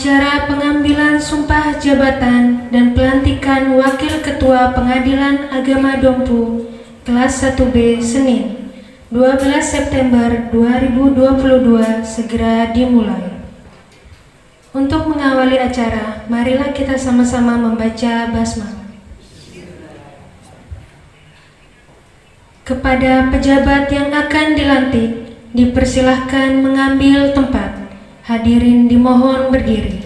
Acara pengambilan sumpah jabatan dan pelantikan Wakil Ketua Pengadilan Agama Dompu kelas 1B Senin 12 September 2022 segera dimulai. Untuk mengawali acara, marilah kita sama-sama membaca basmalah. Kepada pejabat yang akan dilantik, dipersilahkan mengambil tempat. Hadirin dimohon berdiri.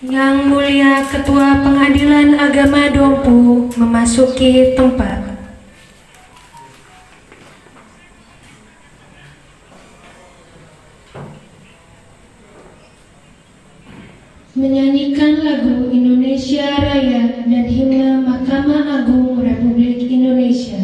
Yang Mulia Ketua Pengadilan Agama Dompu memasuki tempat. Menyanyikan lagu Indonesia Raya dan himne Mahkamah Agung Republik Indonesia. Indonesia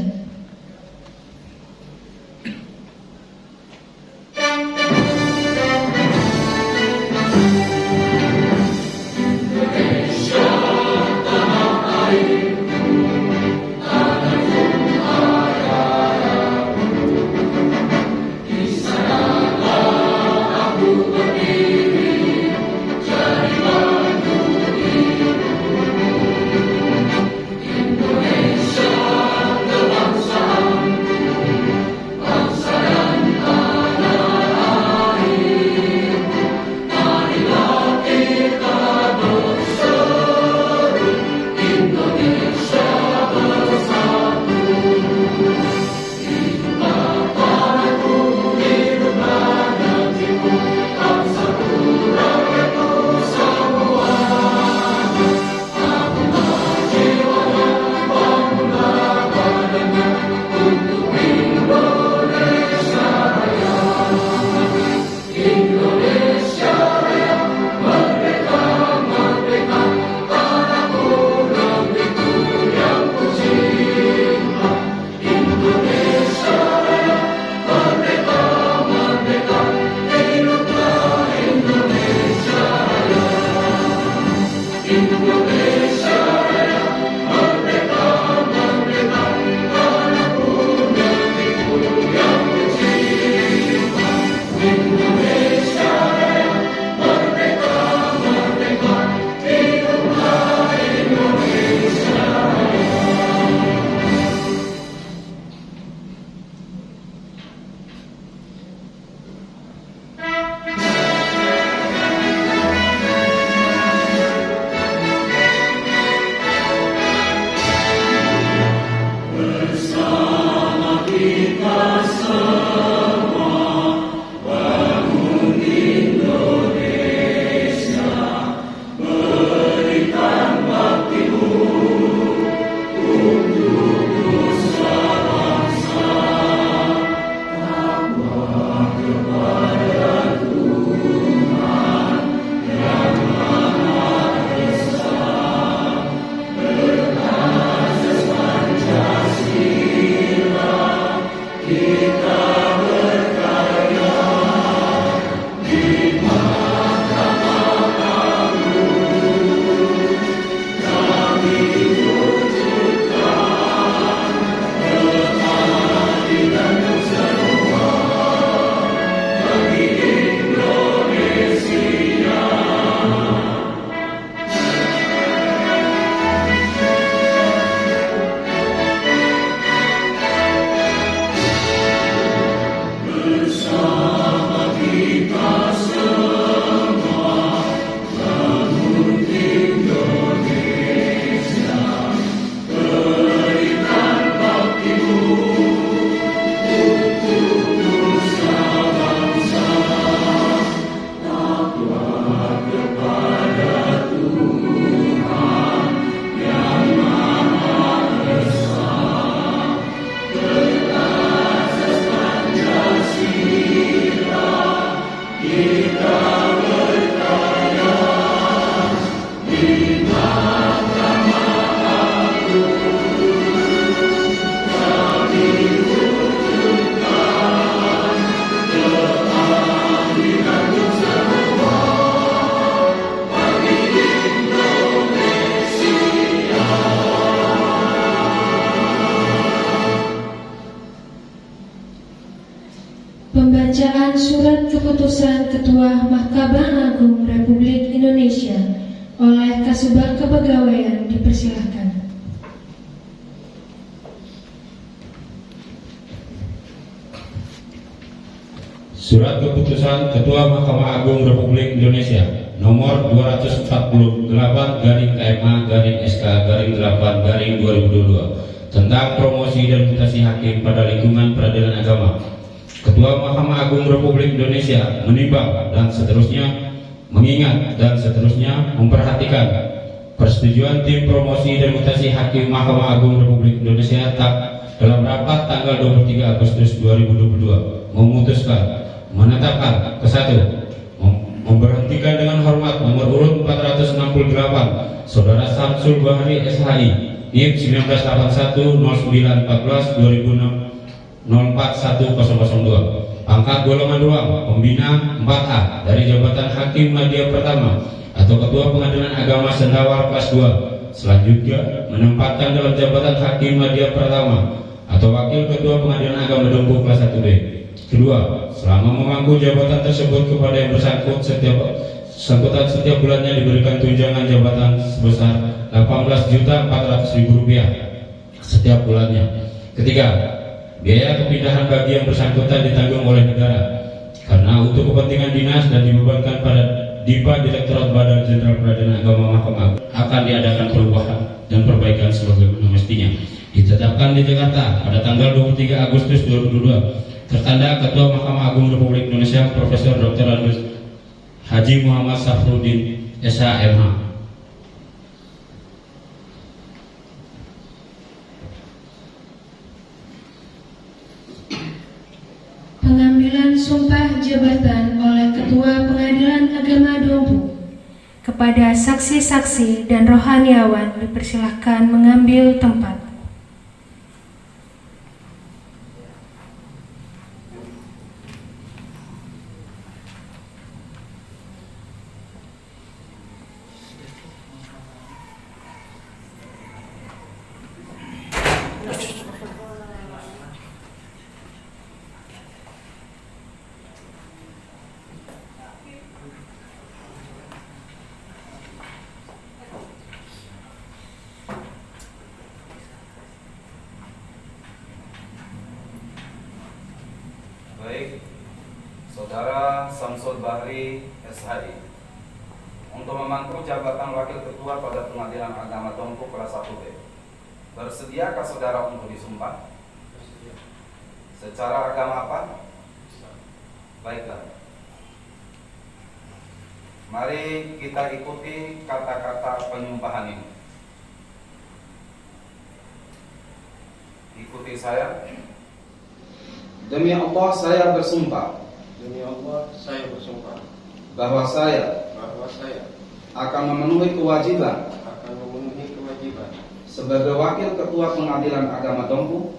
Pembacaan surat keputusan Ketua Mahkamah Agung Republik Indonesia oleh Kasubag Kepegawaian dipersilahkan. Surat keputusan Ketua Mahkamah Agung Republik Indonesia nomor 248/KMA/SK/8/2022 tentang promosi dan mutasi hakim pada lingkungan peradilan agama. Ketua Mahkamah Agung Republik Indonesia menimbang dan seterusnya mengingat dan seterusnya memperhatikan persetujuan tim promosi dan mutasi hakim Mahkamah Agung Republik Indonesia dalam rapat tanggal 23 Agustus 2022 memutuskan menetapkan ke-1 memberhentikan dengan hormat nomor urut 468 Saudara Samsul Bahri SHI NIP 1981-9/14/2004-1002 pangkat golongan 2 pembina 4A dari jabatan Hakim Madya Pertama atau Ketua Pengadilan Agama Sendawar kelas 2, selanjutnya menempatkan dalam jabatan Hakim Madya Pertama atau Wakil Ketua Pengadilan Agama Dompu kelas 1B. Kedua, selama memangku jabatan tersebut kepada yang bersangkutan setiap bulannya diberikan tunjangan jabatan sebesar Rp18.400.000 setiap bulannya. Ketiga, biaya kepindahan bagi yang bersangkutan ditanggung oleh negara karena untuk kepentingan dinas dan dibebankan pada DIPA Direktorat Badan Jenderal Peradilan Agama Mahkamah Agung akan diadakan perubahan dan perbaikan sebagaimana mestinya. Ditetapkan di Jakarta pada tanggal 23 Agustus 2022. Tertanda Ketua Mahkamah Agung Republik Indonesia Profesor Dr. Haji Muhammad Safruddin SH.MH. Pengambilan sumpah jabatan oleh Ketua Pengadilan Agama Dompu. Kepada saksi-saksi dan rohaniawan dipersilahkan mengambil tempat. Baik, Saudara Samsul Bahri SHI, untuk memangku jabatan Wakil Ketua pada Pengadilan Agama Dompu kelas 1B, bersediakah saudara untuk disumpah? Secara agama apa? Baiklah. Mari kita ikuti kata-kata penyumpahan ini. Ikuti saya. Demi Allah saya bersumpah. Demi Allah saya bersumpah Bahwa saya akan memenuhi kewajiban sebagai Wakil Ketua Pengadilan Agama Dompu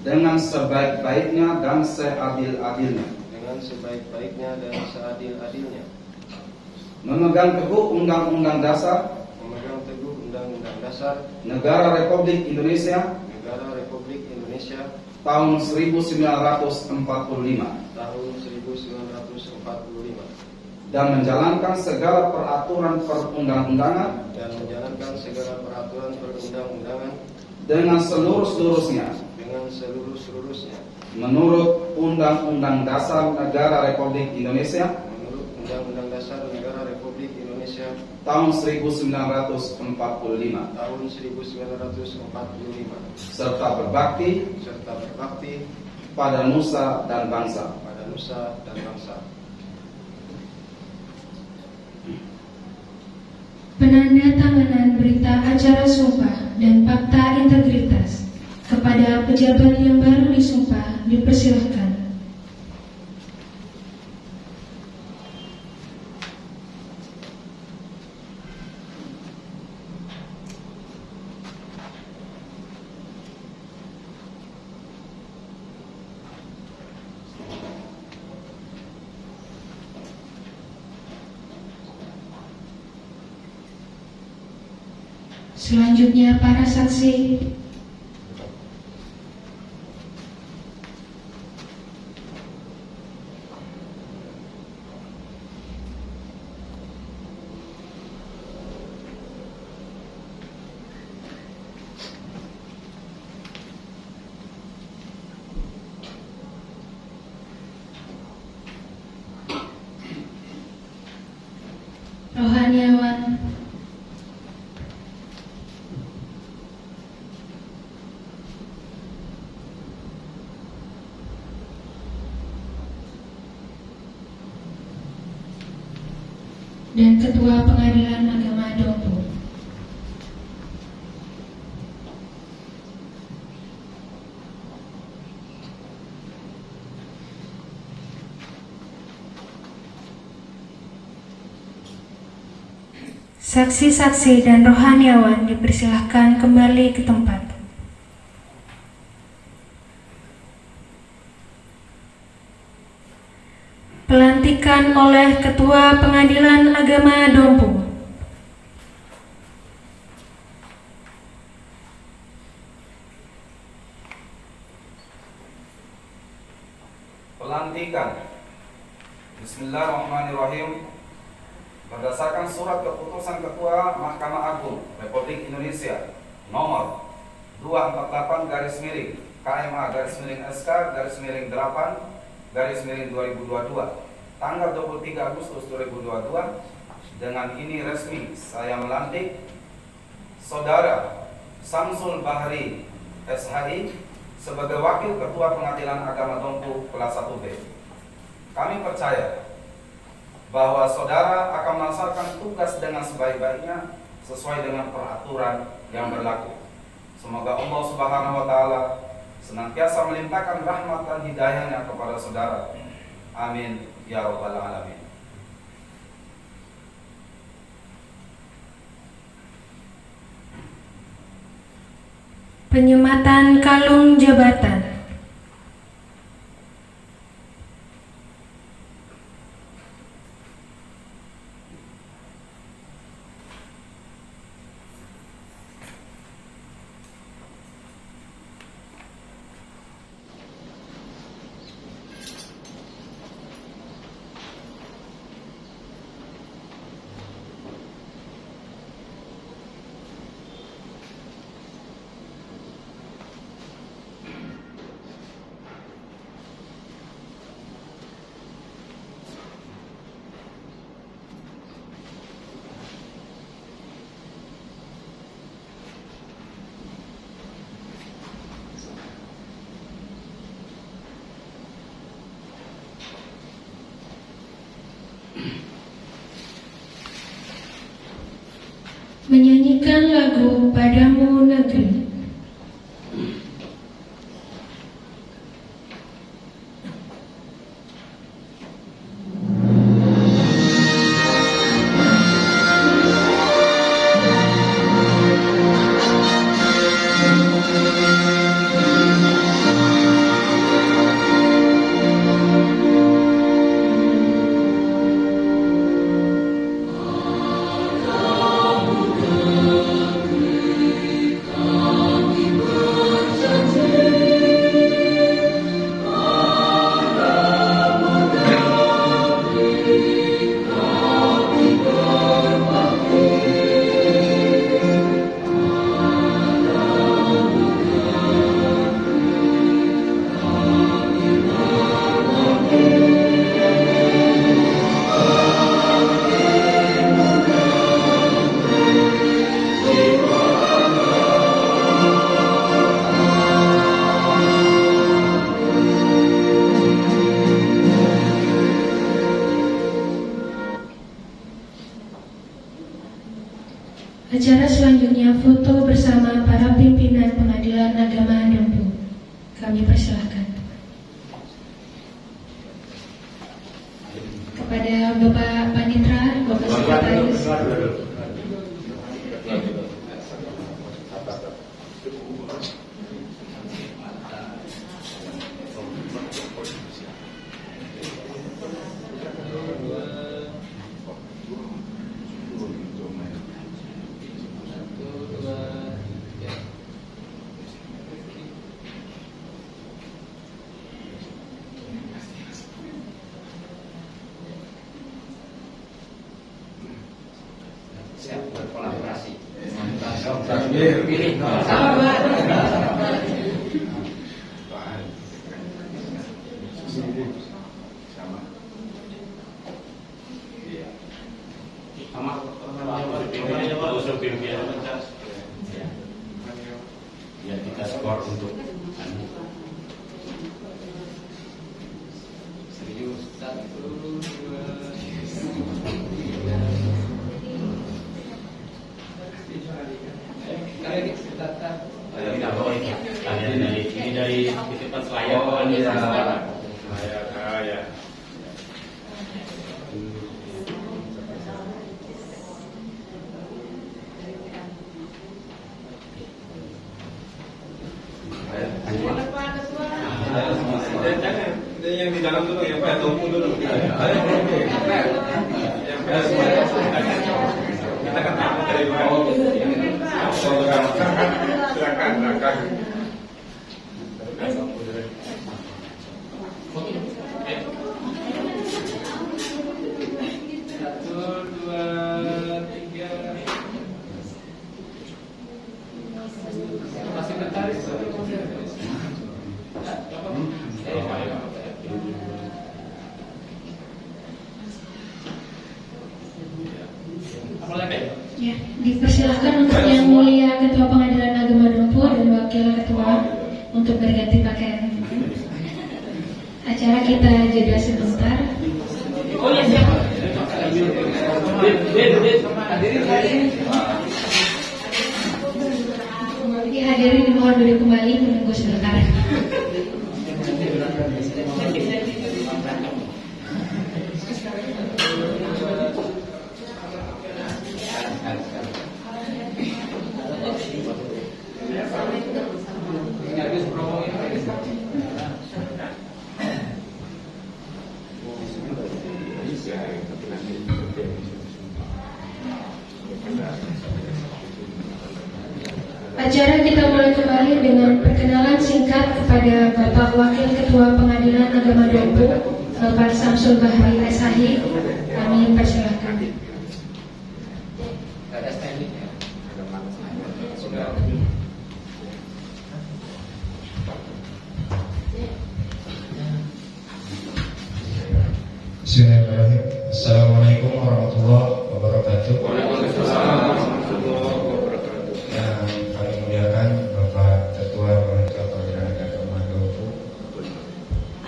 dengan sebaik-baiknya dan seadil-adilnya. Memegang teguh Undang-Undang Dasar Negara Republik Indonesia tahun 1945 dan menjalankan segala peraturan perundang-undangan dengan seluruh-seluruhnya menurut Undang-Undang Dasar Negara Republik Indonesia tahun 1945 serta berbakti pada nusa dan bangsa. Penandatanganan berita acara sumpah dan fakta integritas kepada pejabat yang baru disumpah dipersilahkan. Selanjutnya para saksi. dan Ketua Pengadilan Agama Dompu. Saksi-saksi dan rohaniawan dipersilahkan kembali ke tempat. Pelantikan oleh Ketua Pengadilan Agama Dompu. Pelantikan. Bismillahirrahmanirrahim. Berdasarkan surat keputusan Ketua Mahkamah Agung Republik Indonesia nomor 248 KMA/SK/8 tanggal 23 Agustus 2022, dengan ini resmi saya melantik Saudara Samsul Bahri SHI sebagai Wakil Ketua Pengadilan Agama Dompu kelas 1B. Kami percaya bahwa saudara akan melaksanakan tugas dengan sebaik-baiknya sesuai dengan peraturan yang berlaku. Semoga Allah Subhanahu wa Ta'ala senantiasa melimpahkan rahmat dan hidayahnya kepada saudara. Amin ya rabbal alamin. Penyematan kalung jabatan. Menyanyikan lagu Padamu Negeri. Acara selanjutnya foto bersama para pimpinan Pengadilan Agama Dompu. Kami persilahkan. Kepada Bapak Panitra, Bapak Sekretaris. Siap berkolaborasi. Pilih. Ya kita skor untuk serius 1, 2, Cepat selayar. Oh, iya. Ya. Yang di dalam dulu, yang Pak tunggu dulu. Kita kan tahu dari luar. Silakan. Ya, dipersilahkan untuk yang mulia Ketua Pengadilan Agama Dompu dan Wakil Ketua untuk berganti pakaian. Acara kita jeda sebentar. Oh iya siap. Dihadirin dimohon duduk kembali menunggu sebentar. Acara kita mulai kembali dengan perkenalan singkat kepada Bapak Wakil Ketua Pengadilan Agama Dompu, Bapak Samsul Bahri SHI. Kami persilahkan. Ada standingnya. Bismillahirrahmanirrahim. Assalamualaikum warahmatullahi wabarakatuh. Yang kami muliakan Bapak Ketua Pengadilan Agama Dompu,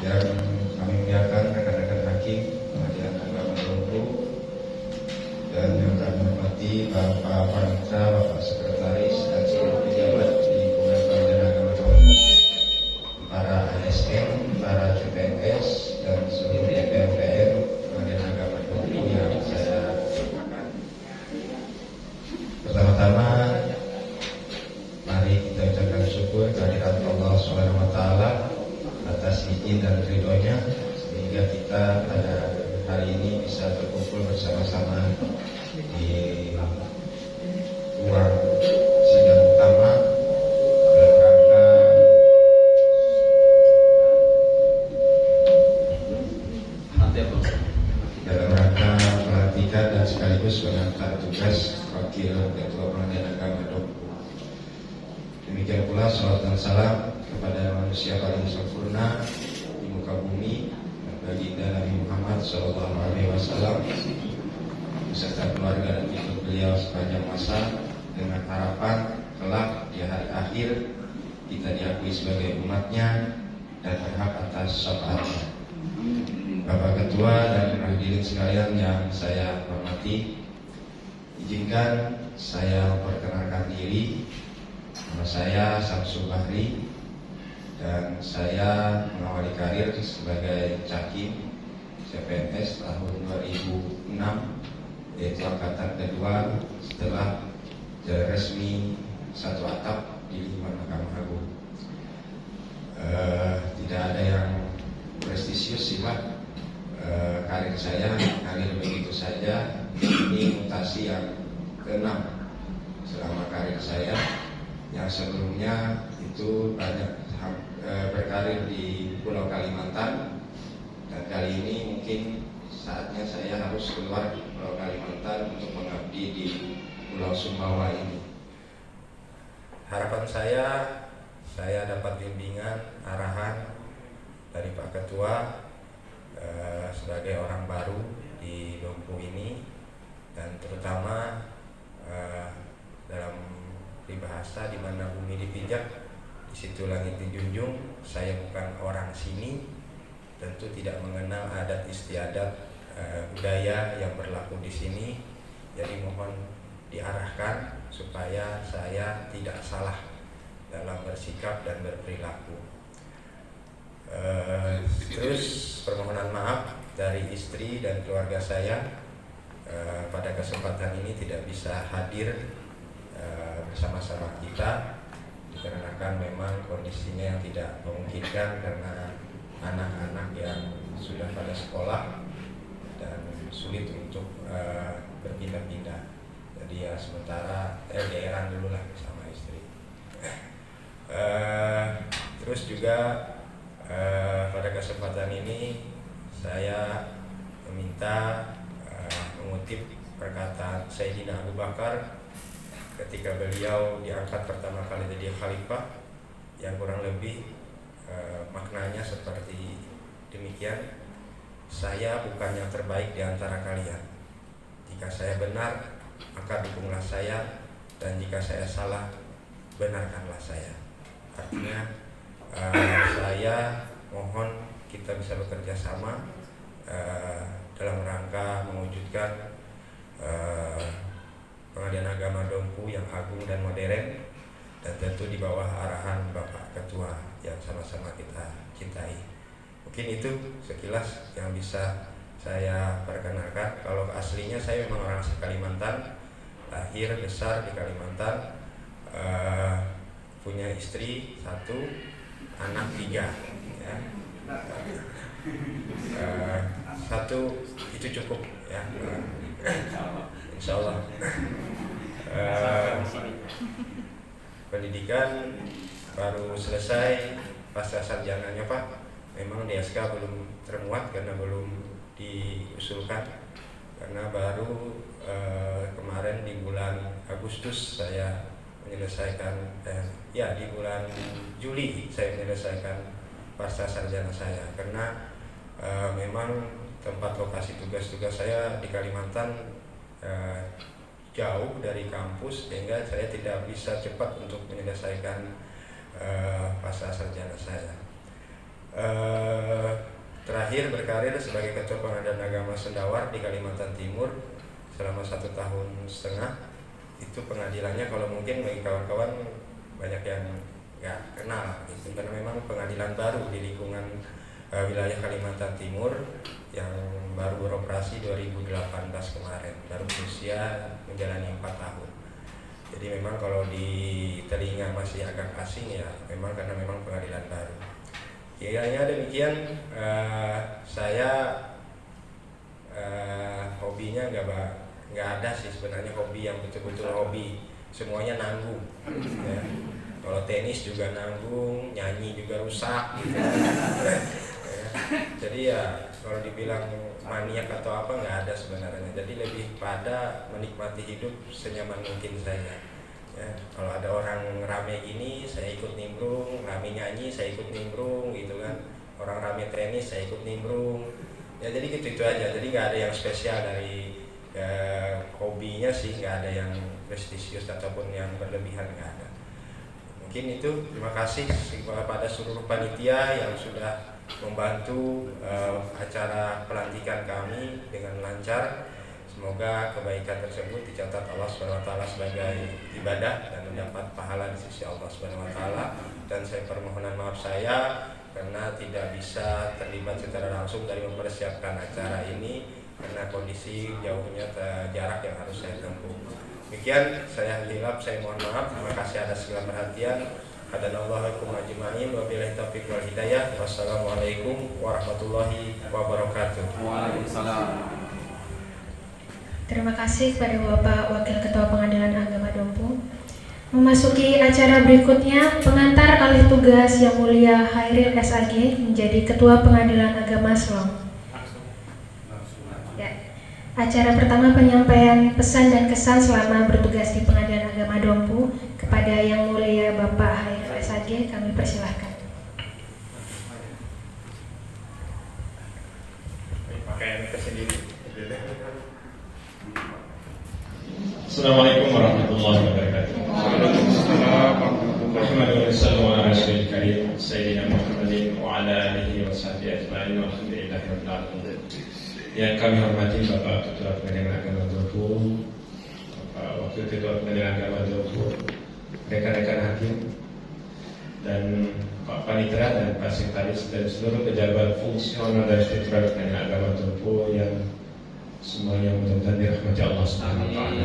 yang kami muliakan rekan-rekan hakim Pengadilan Agama Dompu, dan yang kami hormati Bapak Panitra, Bapak Sekretaris, dan seluruh pejabat di Pengadilan Agama Dompu, para ASN, para CPNS, dan seluruh DPR Pengadilan Agama Dompu yang saya hormati. Pertama-tama, mari kita ucapkan syukur kehadirat Allah Subhanahu wa taala atas izin dan ridhonya sehingga kita pada hari ini bisa berkumpul bersama-sama di ruang sidang utama dalam rangka pelantikan dan sekaligus mengantar tugas Wakil Ketua Pengadilan Agama Dompu. Demikian pula salawat dan salam kepada manusia paling sempurna di muka bumi, baginda Nabi Muhammad SAW, beserta keluarga dan pengikut beliau sepanjang masa, dengan harapan kelak di hari akhir kita diakui sebagai umatnya dan berhak atas syafaatnya. Bapak Ketua dan hadirin sekalian yang saya hormati, izinkan saya memperkenalkan diri. Nama saya Samsul Bahri dan saya mengawali karir sebagai Cakim CPNS tahun 2006, yaitu angkatan kedua setelah resmi satu atap di lingkungan Mahkamah Agung. Tidak ada yang prestisius sih Pak. Karir saya karir begitu saja. Ini mutasi yang ke-6 selama karir saya. Yang sebelumnya itu banyak berkarir di Pulau Kalimantan, dan kali ini mungkin saatnya saya harus keluar Pulau Kalimantan untuk mengabdi di Pulau Sumbawa ini. Harapan saya dapat bimbingan, arahan dari Pak Ketua sebagai orang baru di Dompu ini, dan terutama dalam bahasa di mana bumi dipijak, di situ langit dijunjung. Saya bukan orang sini, tentu tidak mengenal adat istiadat budaya yang berlaku di sini. Jadi mohon diarahkan supaya saya tidak salah dalam bersikap dan berperilaku. dari istri dan keluarga saya pada kesempatan ini tidak bisa hadir bersama-sama kita, dikarenakan memang kondisinya yang tidak memungkinkan karena anak-anak yang sudah pada sekolah dan sulit untuk berpindah-pindah. Jadi ya sementara daerah dulu lah sama istri. Terus juga pada kesempatan ini saya meminta mengutip perkataan Sayyidina Abu Bakar ketika beliau diangkat pertama kali jadi khalifah, yang kurang lebih maknanya seperti demikian: saya bukan yang terbaik di antara kalian. Jika saya benar, maka dukunglah saya, dan jika saya salah, benarkanlah saya. Artinya saya mohon kita bisa bekerja sama dalam rangka mewujudkan Pengadilan Agama Dompu yang agung dan modern, dan tentu di bawah arahan Bapak Ketua yang sama-sama kita cintai. Mungkin itu sekilas yang bisa saya perkenalkan. Kalau aslinya saya memang orang Kalimantan, lahir besar di Kalimantan, punya istri 1, anak 3 ya. 1 itu cukup ya, insya Allah. Pendidikan baru selesai, pasca sarjananya Pak. Memang DSK belum termuat karena belum diusulkan, karena baru kemarin di bulan Agustus saya menyelesaikan, di bulan Juli saya menyelesaikan pasca sarjana saya, karena memang tempat lokasi tugas-tugas saya di Kalimantan jauh dari kampus, sehingga saya tidak bisa cepat untuk menyelesaikan pasca sarjana saya. Terakhir berkarir sebagai Ketua Pengadilan Agama Sendawar di Kalimantan Timur selama 1,5 tahun. Itu pengadilannya kalau mungkin bagi kawan-kawan banyak yang nggak kenal gitu, karena memang pengadilan baru di lingkungan wilayah Kalimantan Timur yang baru beroperasi 2018 kemarin, baru berusia menjalani 4 tahun. Jadi memang kalau di telinga masih agak asing ya, memang karena memang pengadilan baru. Kiranya demikian. Saya hobinya nggak ada sih sebenarnya hobi yang betul-betul hobi, semuanya nanggung ya. Kalau tenis juga nanggung, nyanyi juga rusak gitu. Jadi ya kalau dibilang maniak atau apa nggak ada sebenarnya. Jadi lebih pada menikmati hidup senyaman mungkin saya. Ya, kalau ada orang rame gini, saya ikut nimbrung. Rame nyanyi, saya ikut nimbrung, gitu kan. Orang rame tenis, saya ikut nimbrung. Ya jadi gitu aja. Jadi nggak ada yang spesial dari hobinya sih, nggak ada yang prestisius ataupun yang berlebihan, nggak ada. Mungkin itu. Terima kasih kepada seluruh panitia yang sudah membantu acara pelantikan kami dengan lancar. Semoga kebaikan tersebut dicatat Allah SWT sebagai ibadah dan mendapat pahala di sisi Allah SWT. Dan saya permohonan maaf saya karena tidak bisa terlibat secara langsung dari mempersiapkan acara ini karena kondisi jauhnya jarak yang harus saya tempuh. Demikian, saya hilap, saya mohon maaf. Terima kasih atas segala perhatian. Hadanallahu ajma'in wa billahi taufiq wal hidayah. Wassalamualaikum warahmatullahi wabarakatuh. Waalaikumsalam. Terima kasih kepada Bapak Wakil Ketua Pengadilan Agama Dompu. Memasuki acara berikutnya, pengantar alih tugas Yang Mulia Hairil SAG menjadi Ketua Pengadilan Agama Selong. Ya. Acara pertama penyampaian pesan dan kesan selama bertugas di Pengadilan Agama Dompu kepada Yang Mulia Bapak Hairil SAG, kami persilahkan. Pakaian tersendiri. Assalamualaikum warahmatullahi wabarakatuh. Yang kami hormati Bapak Ketua Pengadilan Agama Dompu, Bapak Wakil Ketua Pengadilan Agama Dompu, rekan-rekan hakim, dan Pak Panitera dan Pak Sekretaris dan seluruh pejabat fungsional dan struktural Pengadilan Agama Tompo yang semuanya mudah-mudahan dirahmati Allah Subhanahu wa taala.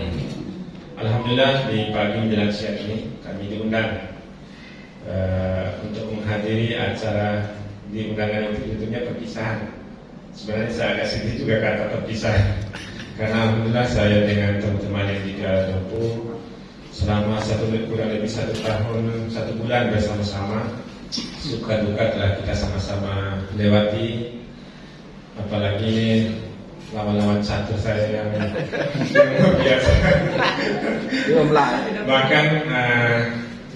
Alhamdulillah di pagi menjelang siang ini kami diundang untuk menghadiri acara di undangan itu tentunya perpisahan. Sebenarnya saya agak sedih juga kata perpisahan karena alhamdulillah saya dengan teman-teman yang di Tompo selama kurang lebih 1 tahun 1 bulan bersama-sama, suka duka telah kita sama-sama lewati, apalagi lawan-lawan satu saya yang luar biasa. Bahkan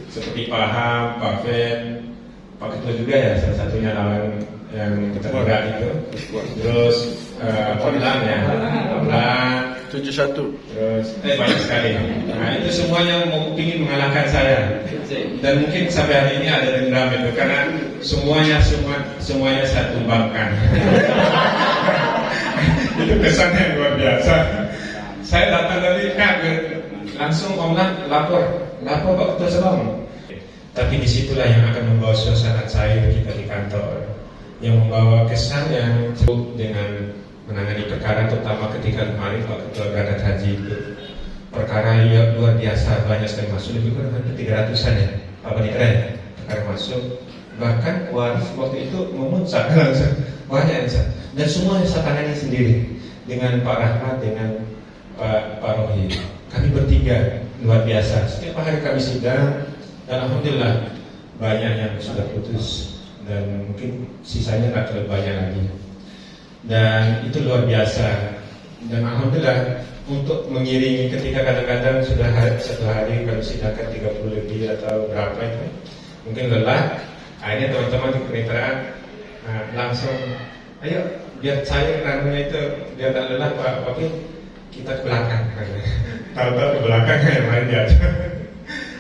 seperti Pak Ham, Pak Fen, Pak Ketua juga ya salah satunya lawan yang terberat itu. Terus Omlan ya, Omlan 71. Terus banyak sekali. Nah itu semuanya mau ingin mengalahkan saya. Dan mungkin sampai hari ini ada dendam itu karena semuanya saya tumbangkan. Itu kesan yang luar biasa. Saya datang dari kaget, langsung Omlan lapor Pak Ketua Sabang. Tapi disitulah yang akan membawa suasana cair kita di kantor, yang membawa kesan yang cukup dengan menangani perkara, terutama ketika kemarin Pak Ketua berangkat haji itu perkara yang luar biasa, banyak sekali masuk, lebih kurang 300-an ya Pak Panitera ya, perkara masuk, bahkan waktu itu memuncak langsung banyak dan semuanya saya tangani sendiri dengan Pak Rahmat, dengan Pak Rohim. Kami bertiga luar biasa, setiap hari kami sidang dan alhamdulillah banyak yang sudah putus dan mungkin sisanya nggak terlalu banyak lagi. Dan itu luar biasa. Dan alhamdulillah untuk mengiringi ketika kadang-kadang sudah satu hari kami sidangkan 30 lebih atau berapa itu mungkin lelah, akhirnya teman-teman di kemitraan langsung ayo biar cair ramenya itu, biar tak lelah Pak Wapil, kita ke belakang. Tahu-tahu ke belakang yang lain dia.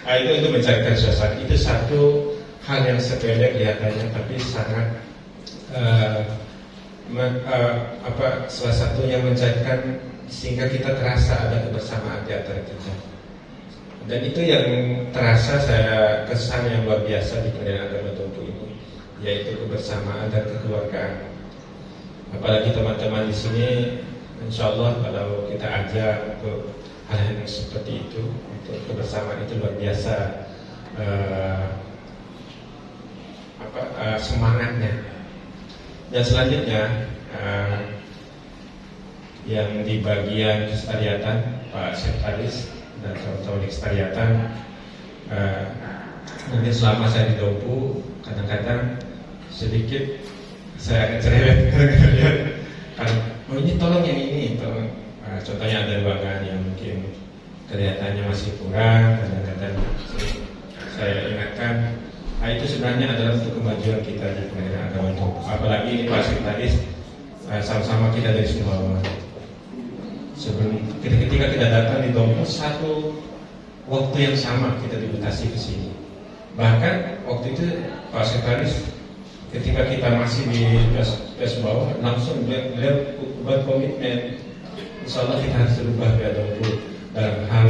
Itu mencarikan suasana. Itu satu hal yang sepele kelihatannya tapi sangat salah satu yang mencairkan sehingga kita terasa ada kebersamaan di antara kita. Dan itu yang terasa saya kesan yang luar biasa di Pengadilan Agama Tompo ini, yaitu kebersamaan dan kekeluargaan. Apalagi teman-teman di sini, insya Allah kalau kita ajak untuk hal-hal yang seperti itu, untuk kebersamaan itu luar biasa semangatnya. Dan selanjutnya yang di bagian kestariatan Pak Sekretaris dan teman-teman di kestariatan, mungkin selama saya di Tompo kadang-kadang sedikit saya agak cerewet karena ini tolong yang ini, tolong. Contohnya ada ruangan yang mungkin kelihatannya masih kurang, kadang-kadang saya ingatkan. Itu sebenarnya adalah untuk kemajuan kita di Pengadilan Agama Tompo. Apalagi ini Pak Sekretaris, sama-sama kita dari Sumbawa. Ketika kita datang di Tompo, satu waktu yang sama kita dimutasi ke sini. Bahkan waktu itu Pak Sekretaris, ketika kita masih di Sumbawa, langsung beliau buat komitmen, insya Allah kita harus berubah ke Tompo dalam hal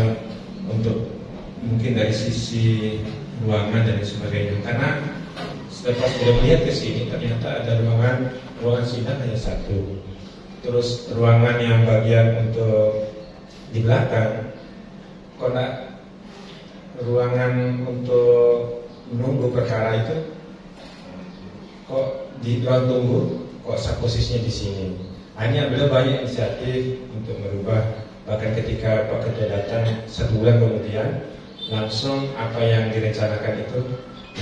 untuk mungkin dari sisi ruangan dan sebagainya. Karena setelah sudah melihat ke sini ternyata ada ruangan sidang hanya satu. Terus ruangan yang bagian untuk di belakang, karena ruangan untuk menunggu perkara itu kok di ruang tunggu kok posisinya di sini. Hanya beliau banyak inisiatif untuk merubah. Bahkan ketika Pak Ketua datang 1 bulan kemudian, langsung apa yang direncanakan itu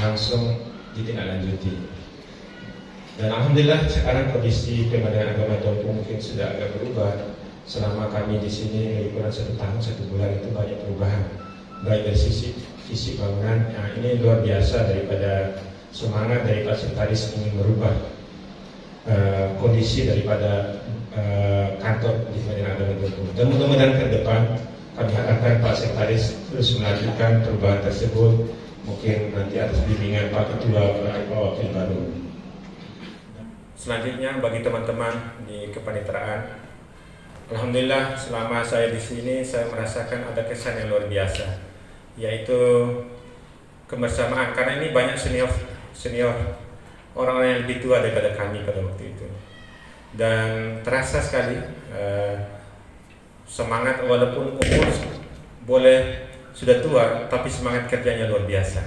langsung ditindaklanjuti. Dan alhamdulillah sekarang kondisi Pengadilan Agama Tompo mungkin sudah agak berubah. Selama kami di sini lebih kurang 1 tahun 1 bulan itu banyak perubahan, baik dari sisi bangunan. Nah, ini luar biasa daripada semangat dari Pak Sekretaris ingin merubah kondisi daripada kantor di Pengadilan Agama Tompo. Dan mudah-mudahan ke depan kami harapkan Pak Sekretaris terus melanjutkan perubahan tersebut, mungkin nanti atas bimbingan Pak Ketua Pak Wakil baru. Selanjutnya bagi teman-teman di kepaniteraan, alhamdulillah selama saya di sini saya merasakan ada kesan yang luar biasa, yaitu kebersamaan, karena ini banyak senior orang-orang yang lebih tua daripada kami pada waktu itu, dan terasa sekali semangat, walaupun umur boleh sudah tua, tapi semangat kerjanya luar biasa.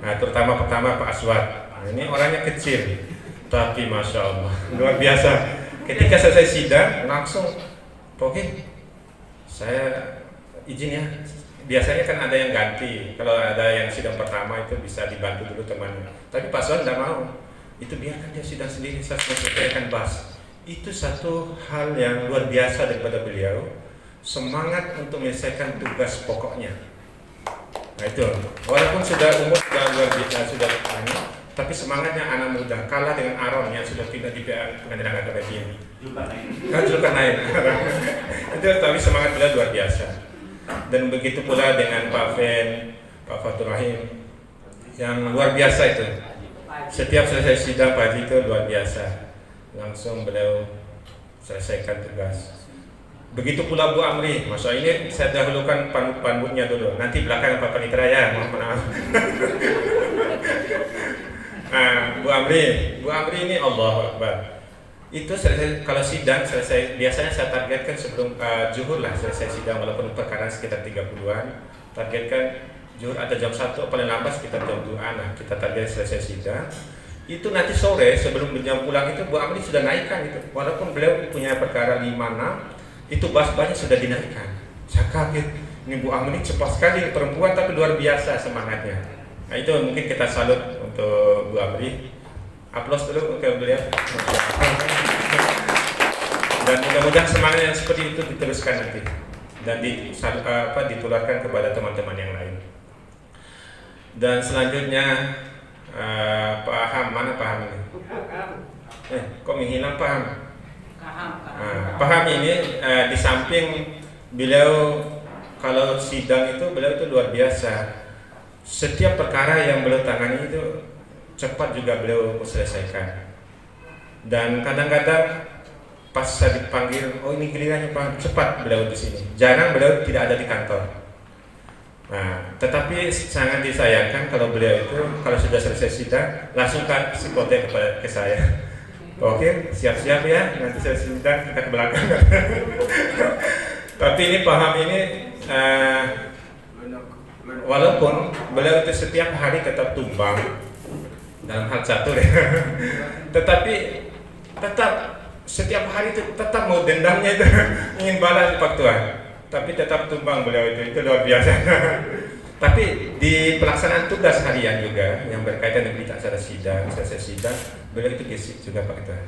Nah, terutama pertama Pak Aswad, ini orangnya kecil, tapi Masya Allah luar biasa. Ketika selesai sidang langsung, oke, saya izin ya. Biasanya kan ada yang ganti, kalau ada yang sidang pertama itu bisa dibantu dulu temannya. Tapi Pak Aswad tidak mau, itu biarkan dia sidang sendiri, saya selesaikan bahas. Itu satu hal yang luar biasa daripada beliau, semangat untuk menyelesaikan tugas pokoknya. Nah itu, walaupun sudah umur sudah luar biasa, sudah banyak, tapi semangatnya anak muda, kalah dengan Aaron yang sudah tidak di pengadilan agama ini. Zulkarnain. Itu tapi semangat beliau luar biasa. Dan begitu pula dengan Pak Fen, Pak Fatur Rahim, yang luar biasa itu. Setiap selesai sidang pagi itu luar biasa, langsung beliau selesaikan tugas. Begitu pula Bu Amri, masa ini saya dahulukan panduknya dulu, nanti belakang Pak Panitera ya, mohon maaf. Nah, Bu Amri ini Allahu Akbar. Itu selesai, kalau sidang selesai, biasanya saya targetkan sebelum zuhur lah selesai sidang, walaupun perkara sekitar 30-an, targetkan zuhur atau jam 1, paling lambat sekitar jam 2-an lah, kita target selesai sidang. Itu nanti sore sebelum jam pulang itu Bu Amri sudah naikkan itu, walaupun beliau punya perkara 5-6, itu bas-basnya sudah dinaikkan. Saya kaget, ini Bu Amri cepat sekali, perempuan tapi luar biasa semangatnya. Nah itu mungkin kita salut untuk Bu Amri. Aplaus dulu untuk beliau. Dan mudah-mudahan semangat yang seperti itu diteruskan nanti dan ditularkan kepada teman-teman yang lain. Dan selanjutnya Pak Ham, mana Pak Ham ini? Kok menghilang Pak Ham? Pak Ham ini di samping beliau kalau sidang itu beliau itu luar biasa. Setiap perkara yang beliau tangani itu cepat juga beliau selesaikan. Dan kadang-kadang pas saya dipanggil, oh ini gilirannya Pak, cepat beliau di sini. Jarang beliau tidak ada di kantor. Nah, tetapi sangat disayangkan kalau beliau itu kalau sudah selesai sidang langsung kasih konten ke saya. Oke, siap-siap ya, nanti saya sidang kita ke belakang. Tapi ini paham ini, walaupun beliau itu setiap hari tetap tumbang dalam hal catur ya, tetapi tetap setiap hari itu tetap mau dendamnya itu ingin balas Pak Tuan, tapi tetap tumbang beliau itu luar biasa. Tapi di pelaksanaan tugas harian juga yang berkaitan dengan acara sidang, selesai sidang, beliau itu gesik juga Pak Tuan.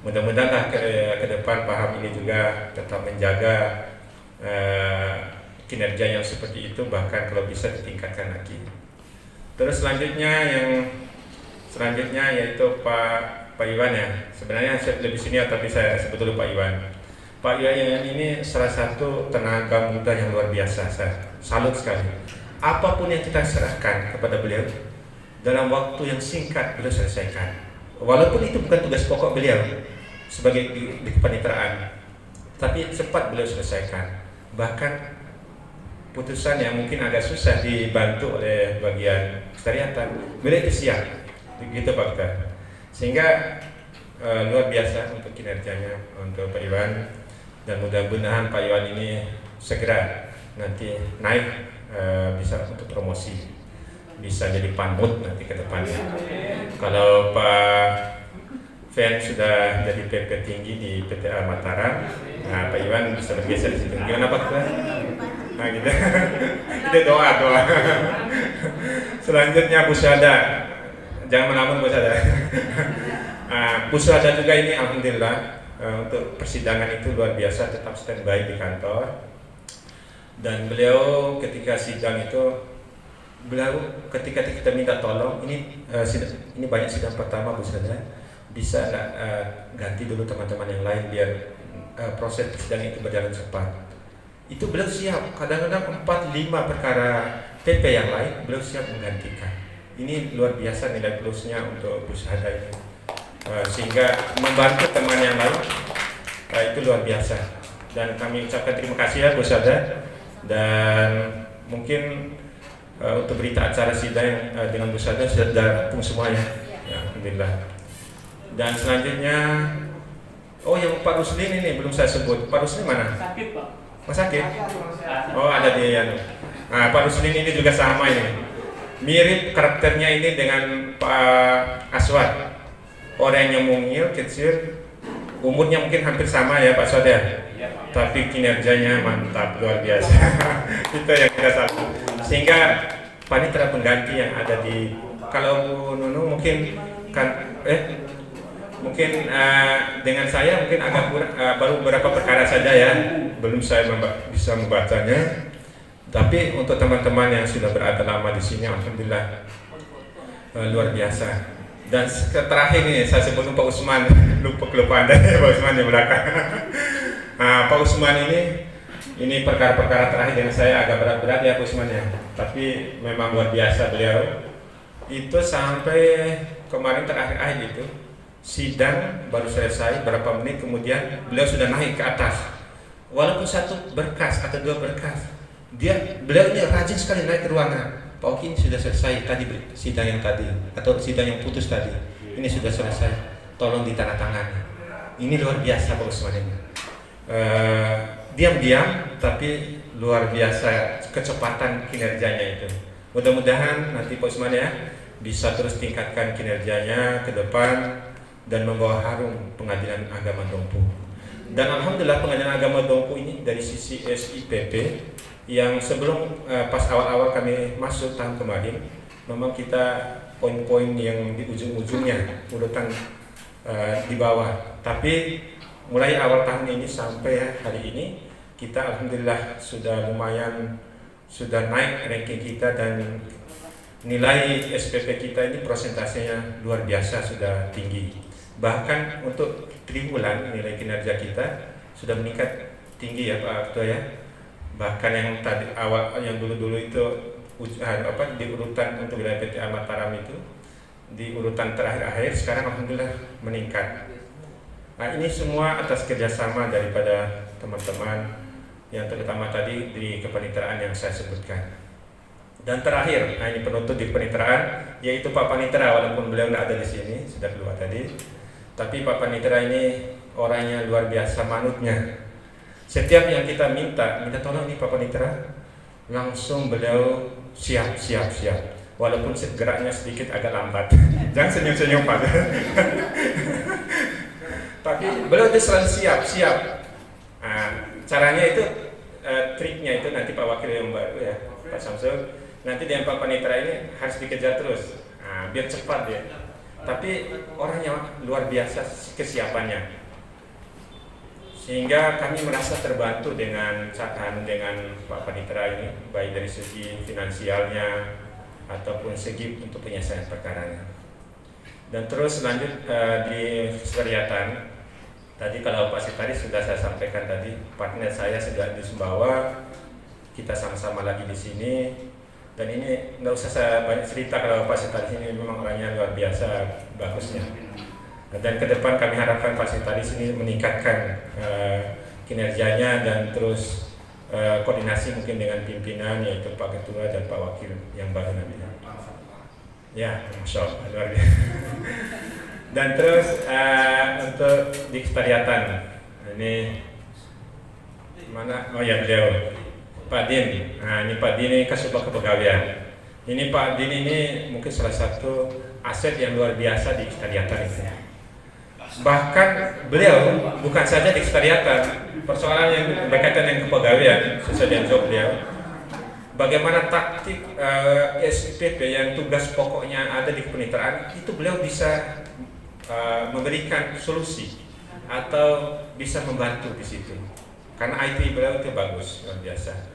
Mudah-mudahan ke depan paham ini juga tetap menjaga kinerja yang seperti itu, bahkan kalau bisa ditingkatkan lagi. Terus selanjutnya yaitu Pak Iwan ya. Sebenarnya saya lebih senior tapi saya sebut dulu Pak Iwan. Pak Iwan ini salah satu tenaga muda yang luar biasa, saya salut sekali. Apapun yang kita serahkan kepada beliau dalam waktu yang singkat beliau selesaikan. Walaupun itu bukan tugas pokok beliau sebagai di kepaniteraan, tapi cepat beliau selesaikan. Bahkan putusan yang mungkin agak susah dibantu oleh bagian sekretariatan, beliau itu siap, begitu Pak Ketua. Sehingga luar biasa untuk kinerjanya untuk Pak Iwan, dan mudah-mudahan Pak Iwan ini segera nanti naik, bisa untuk promosi, bisa jadi panmut nanti ke depannya. Kalau Pak Fen sudah jadi PP tinggi di PTA Mataram, nah Pak Iwan bisa bergeser di situ. Gimana Pak Ketua? Nah gitu. Itu doa. Selanjutnya Bu Syada, jangan melamun Bu Syada. Bu Syada juga ini alhamdulillah untuk persidangan itu luar biasa, tetap standby di kantor. Dan beliau ketika sidang itu, beliau ketika kita minta tolong, ini banyak sidang pertama Bu Syada, bisa nggak ganti dulu teman-teman yang lain biar proses sidang itu berjalan cepat. Itu beliau siap, kadang-kadang 4-5 perkara PP yang lain beliau siap menggantikan. Ini luar biasa nilai plusnya untuk Bu Syada ini, sehingga membantu teman yang lain itu luar biasa. Dan kami ucapkan terima kasih ya Bu Syada. Dan mungkin untuk berita acara sidang dengan Bu Sada sudah rampung semuanya. Ya, alhamdulillah. Dan selanjutnya, oh yang Pak Ruslin ini belum saya sebut. Pak Ruslin mana? Sakit, Pak. Oh sakit? Oh ada di Nah, Pak Ruslin ini juga sama ini. Mirip karakternya ini dengan Pak Aswad. Orangnya mungil, kecil, umurnya mungkin hampir sama ya Pak Aswad ya. Tapi kinerjanya mantap, luar biasa. Itu yang kita salut. Sehingga panitera pengganti yang ada di, kalau Bu Nunu mungkin kan mungkin dengan saya mungkin agak kurang, baru beberapa perkara saja ya, belum saya bisa membacanya. Tapi untuk teman-teman yang sudah berada lama di sini, alhamdulillah luar biasa. Dan terakhir ini saya sebut Pak Usman, lupa Anda Pak Usman di belakang. Nah, Pak Usman ini perkara-perkara terakhir yang saya agak berat-berat ya Pak Usman ya. Tapi memang luar biasa beliau. Itu sampai kemarin terakhir itu sidang baru selesai berapa menit kemudian beliau sudah naik ke atas. Walaupun satu berkas atau dua berkas, beliau ini rajin sekali naik ke ruangan. Pak Oki, ini sudah selesai tadi sidang yang tadi atau sidang yang putus tadi. Ini sudah selesai. Tolong ditandatangani. Ini luar biasa Pak Usman ini. Diam-diam tapi luar biasa kecepatan kinerjanya itu. Mudah-mudahan nanti Pak Usman ya bisa terus tingkatkan kinerjanya ke depan dan membawa harum Pengadilan Agama Dompu. Dan alhamdulillah Pengadilan Agama Dompu ini dari sisi SIPP yang sebelum pas awal-awal kami masuk tahun kemarin, memang kita poin-poin yang di ujung-ujungnya urutan di bawah. Tapi mulai awal tahun ini sampai hari ini kita alhamdulillah sudah lumayan sudah naik ranking kita dan nilai SPP kita ini prosentasenya luar biasa sudah tinggi. Bahkan untuk triwulan nilai kinerja kita sudah meningkat tinggi ya Pak Ketua ya. Bahkan yang tadi awal yang dulu-dulu itu di urutan untuk wilayah PT Mataram itu di urutan terakhir sekarang alhamdulillah meningkat. Nah ini semua atas kerjasama daripada teman-teman yang terutama tadi di kepaniteraan yang saya sebutkan. Dan terakhir, nah ini penutup di kepaniteraan yaitu Pak Panitera, walaupun beliau tidak ada di sini sudah keluar tadi. Tapi Pak Panitera ini orangnya luar biasa manutnya. Setiap yang kita minta tolong nih Pak Panitera, langsung beliau siap. Walaupun geraknya sedikit agak lambat. Jangan senyum-senyum Pak. Tapi beliau itu selalu siap. Nah, caranya itu triknya itu nanti Pak Wakil yang baru ya Pak Samsul. Nanti dengan Pak Panitera ini harus dikejar terus. Nah, biar cepat dia. Tapi orangnya luar biasa kesiapannya. Sehingga kami merasa terbantu dengan Pak Panitera ini, baik dari segi finansialnya ataupun segi untuk penyelesaian perkaranya. Dan terus lanjut di sekretariatan. Tadi kalau Pak Sitari sudah saya sampaikan tadi, partner saya sudah di Sumbawa, kita sama-sama lagi di sini. Dan ini nggak usah saya banyak cerita kalau Pak Sitari ini memang orangnya luar biasa bagusnya. Dan ke depan kami harapkan Pak Sitari ini meningkatkan kinerjanya dan terus koordinasi mungkin dengan pimpinan yaitu Pak Ketua dan Pak Wakil yang baru nantinya. Ya, Masya Allah, luar biasa. Dan terus untuk di sekretariatan ini mana? Oh ya beliau Pak Din. Nah ini Pak Din ini Kasubag Kepegawaian. Ini Pak Din ini mungkin salah satu aset yang luar biasa di sekretariatan itu. Bahkan beliau bukan saja di sekretariatan, persoalan yang berkaitan dengan kepegawaian sesuai dengan job beliau. Bagaimana taktik SIPP yang tugas pokoknya ada di kepaniteraan itu beliau bisa memberikan solusi atau bisa membantu di situ. Karena IT beliau itu bagus, luar biasa.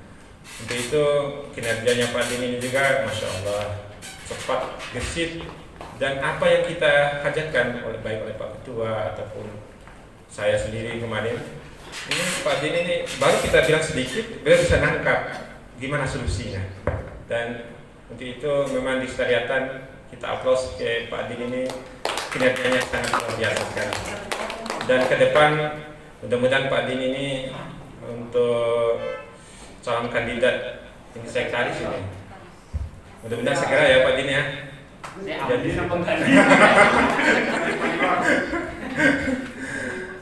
Untuk itu kinerjanya Pak Din ini juga Masya Allah cepat, gesit, dan apa yang kita hajatkan baik oleh Pak Ketua ataupun saya sendiri kemarin, ini Pak Din ini baru kita bilang sedikit, beliau bisa nangkap gimana solusinya. Dan untuk itu memang di sekretariatan kita aplaus ke Pak Din ini, kinerjanya sangat luar biasa sekali. Dan ke depan mudah-mudahan Pak Din ini untuk calon kandidat ini sekretaris ini Mudah-mudahan segera ya Pak Din ya. Jadi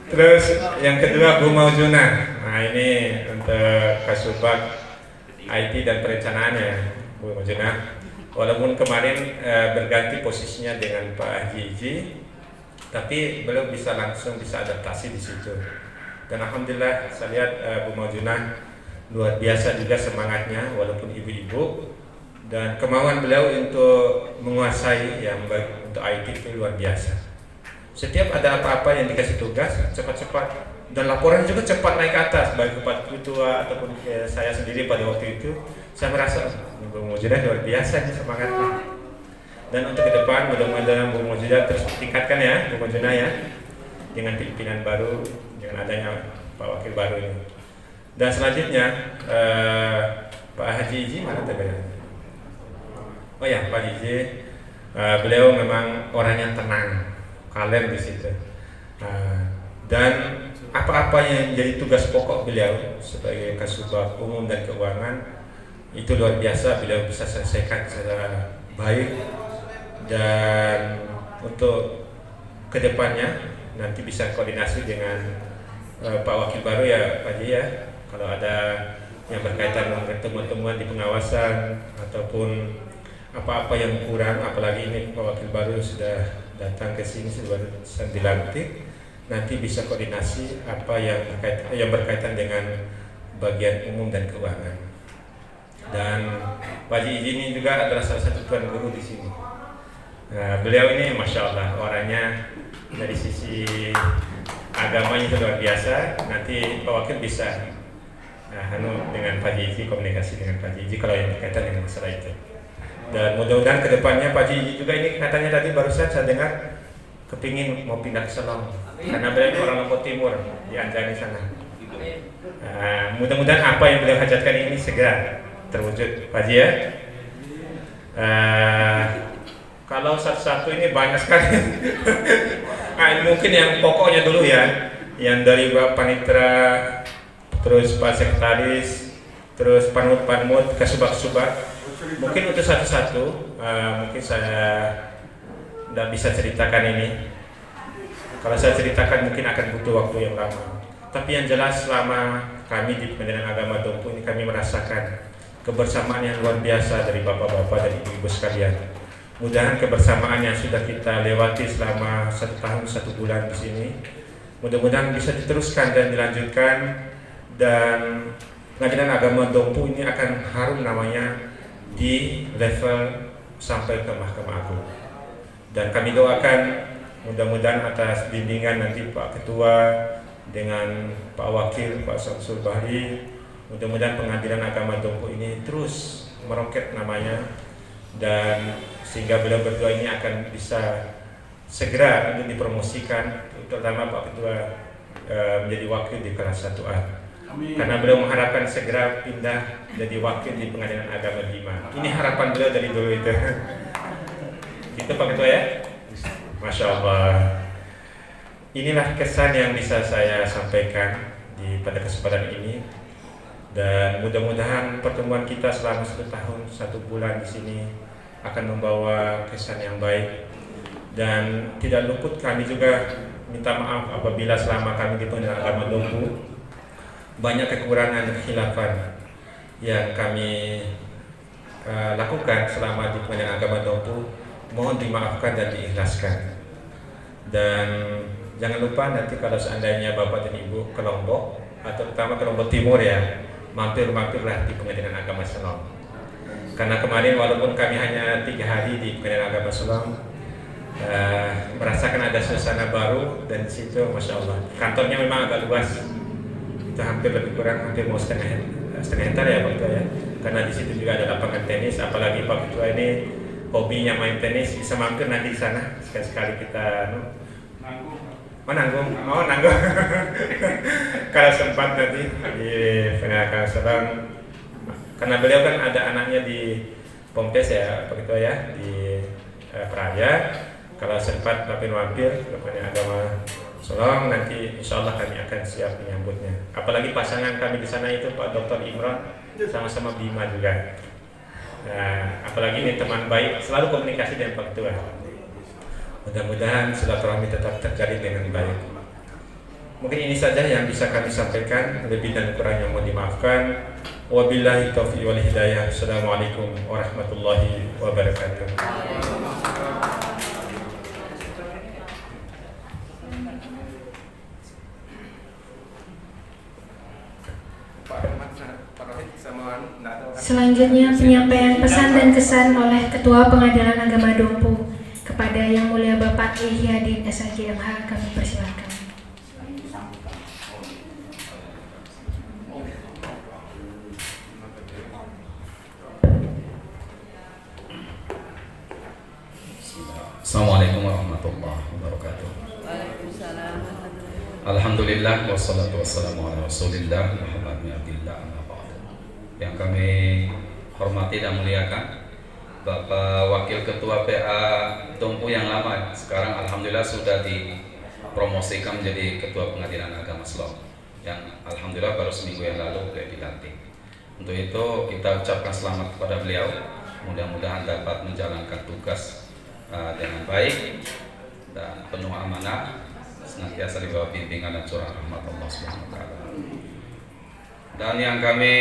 terus yang kedua Bu Maujuna. Nah ini untuk Kasubag IT dan perencanaannya Bu Maujuna. Walaupun kemarin berganti posisinya dengan Pak Haji Iji, tapi belum bisa langsung bisa adaptasi di situ. Dan alhamdulillah saya lihat Bu Maujuna luar biasa juga semangatnya walaupun ibu-ibu, dan kemauan beliau untuk menguasai yang baik untuk IT itu luar biasa. Setiap ada apa-apa yang dikasih tugas cepat-cepat, dan laporan juga cepat naik ke atas, baik kepada ketua ataupun ke saya sendiri pada waktu itu. Saya merasa Bu Maujuna luar biasa nih semangatnya. Dan untuk ke depan mudah-mudahan Bu Maujuna terus tingkatkan ya Bu Maujuna ya, dengan pimpinan baru, dengan adanya Pak Wakil baru ini. Dan selanjutnya Pak Haji Iji mana tadi? Oh ya Pak Iji, beliau memang orang yang tenang, kalem di situ. Dan apa-apa yang jadi tugas pokok beliau sebagai Kasubag Umum dan Keuangan itu luar biasa, beliau bisa selesaikan secara baik. Dan untuk kedepannya nanti bisa koordinasi dengan Pak Wakil baru ya Pak Haji ya, kalau ada yang berkaitan dengan temuan-temuan di pengawasan ataupun apa-apa yang kurang, apalagi ini Pak Wakil baru sudah datang ke sini sudah dilantik, nanti bisa koordinasi apa yang berkaitan dengan bagian umum dan keuangan. Dan Pak Haji ini juga adalah salah satu tuan guru di sini. Nah, beliau ini masya Allah orangnya dari sisi agamanya itu luar biasa. Nanti Pak Wakil bisa dengan Pak Haji, komunikasi dengan Pak Haji kalau yang berkaitan dengan masalah itu. Dan mudah-mudahan kedepannya Pak Haji juga ini katanya tadi barusan saya dengar kepingin mau pindah ke Selong karena beliau orang Lombok Timur di Anjani sana. Mudah-mudahan apa yang beliau hajatkan ini segera terwujud Pak Haji ya. Kalau satu-satu ini banyak sekali. Mungkin yang pokoknya dulu ya, yang dari Pak Panitra, terus Pak Sekretaris, terus Panmut, Kasubag. Mungkin untuk satu-satu, mungkin saya tidak bisa ceritakan ini. Kalau saya ceritakan mungkin akan butuh waktu yang lama. Tapi yang jelas selama kami di Pengadilan Agama Dompu ini kami merasakan kebersamaan yang luar biasa dari bapak-bapak dan ibu-ibu sekalian. Mudah-mudahan kebersamaan yang sudah kita lewati selama 1 tahun 1 bulan di sini, mudah-mudahan bisa diteruskan dan dilanjutkan, dan Pengadilan Agama Dompu ini akan harum namanya di level sampai ke Mahkamah Agung. Dan kami doakan mudah-mudahan atas bimbingan nanti Pak Ketua dengan Pak Wakil, Pak Samsul Bahri, mudah-mudahan Pengadilan Agama Dompu ini terus meroket namanya, dan sehingga beliau berdua ini akan bisa segera untuk dipromosikan, terutama Pak Ketua menjadi wakil di kelas 1A. Karena beliau mengharapkan segera pindah jadi wakil di Pengadilan Agama Bima. Ini harapan beliau dari dulu itu. Itu Pak Ketua ya. Masya Allah. Inilah kesan yang bisa saya sampaikan pada kesempatan ini. Dan mudah-mudahan pertemuan kita selama 1 tahun 1 bulan di sini akan membawa kesan yang baik. Dan tidak luput kami juga minta maaf apabila selama kami di Pengadilan Agama Dompu banyak kekurangan dan kekhilafan yang kami lakukan selama di Pengadilan Agama Dompu. Mohon dimaafkan dan diikhlaskan. Dan jangan lupa nanti kalau seandainya Bapak dan Ibu ke Lombok, atau terutama ke Lombok Timur ya, mampir-mampirlah di Pengadilan Agama Selong. Karena kemarin walaupun kami hanya 3 hari di Pengadilan Agama Selong, merasakan ada suasana baru, dan di situ masya Allah kantornya memang agak luas. Itu hampir lebih kurang hampir mau setengah hektar ya Pak Ketua ya. Karena di situ juga ada lapangan tenis, apalagi Pak Ketua ini hobinya main tenis, bisa mampir nanti di sana sekali-sekali kita nanggung. Kalau sempat nanti di Pengadilan Selong, karena beliau kan ada anaknya di Pompes ya Pak Ketua ya, di Praja. Kalau sempat mampir ke Pengadilan Agama Selong, nanti insya Allah kami akan siap menyambutnya. Apalagi pasangan kami di sana itu Pak Dr. Imran sama-sama Bima juga. Nah, apalagi ini teman baik, selalu komunikasi dengan Pak Ketua. Mudah-mudahan silaturahmi tetap terjalin dengan baik. Mungkin ini saja yang bisa kami sampaikan, lebih dan kurangnya mohon dimaafkan. Wabillahi taufiq wal hidayah. Assalamualaikum warahmatullahi wabarakatuh. Selanjutnya penyampaian pesan dan kesan oleh Ketua Pengadilan Agama Dompu kepada Yang Mulia Bapak Ihyadin SHG MH, kami persilakan. Assalamualaikum warahmatullahi wabarakatuh. Alhamdulillah wassalatu wassalamu ala Rasulillah Muhammad bin Abdillah amma ba'du. Yang kami hormati dan muliakan Bapak Wakil Ketua PA Dompu yang lama, sekarang alhamdulillah sudah dipromosikan menjadi Ketua Pengadilan Agama Selong, yang alhamdulillah baru seminggu yang lalu beliau dilantik. Untuk itu kita ucapkan selamat kepada beliau, mudah-mudahan dapat menjalankan tugas dengan baik dan penuh amanah, senantiasa di bawah bimbingan dan curahan rahmat Allah Subhanahu wa taala. Dan yang kami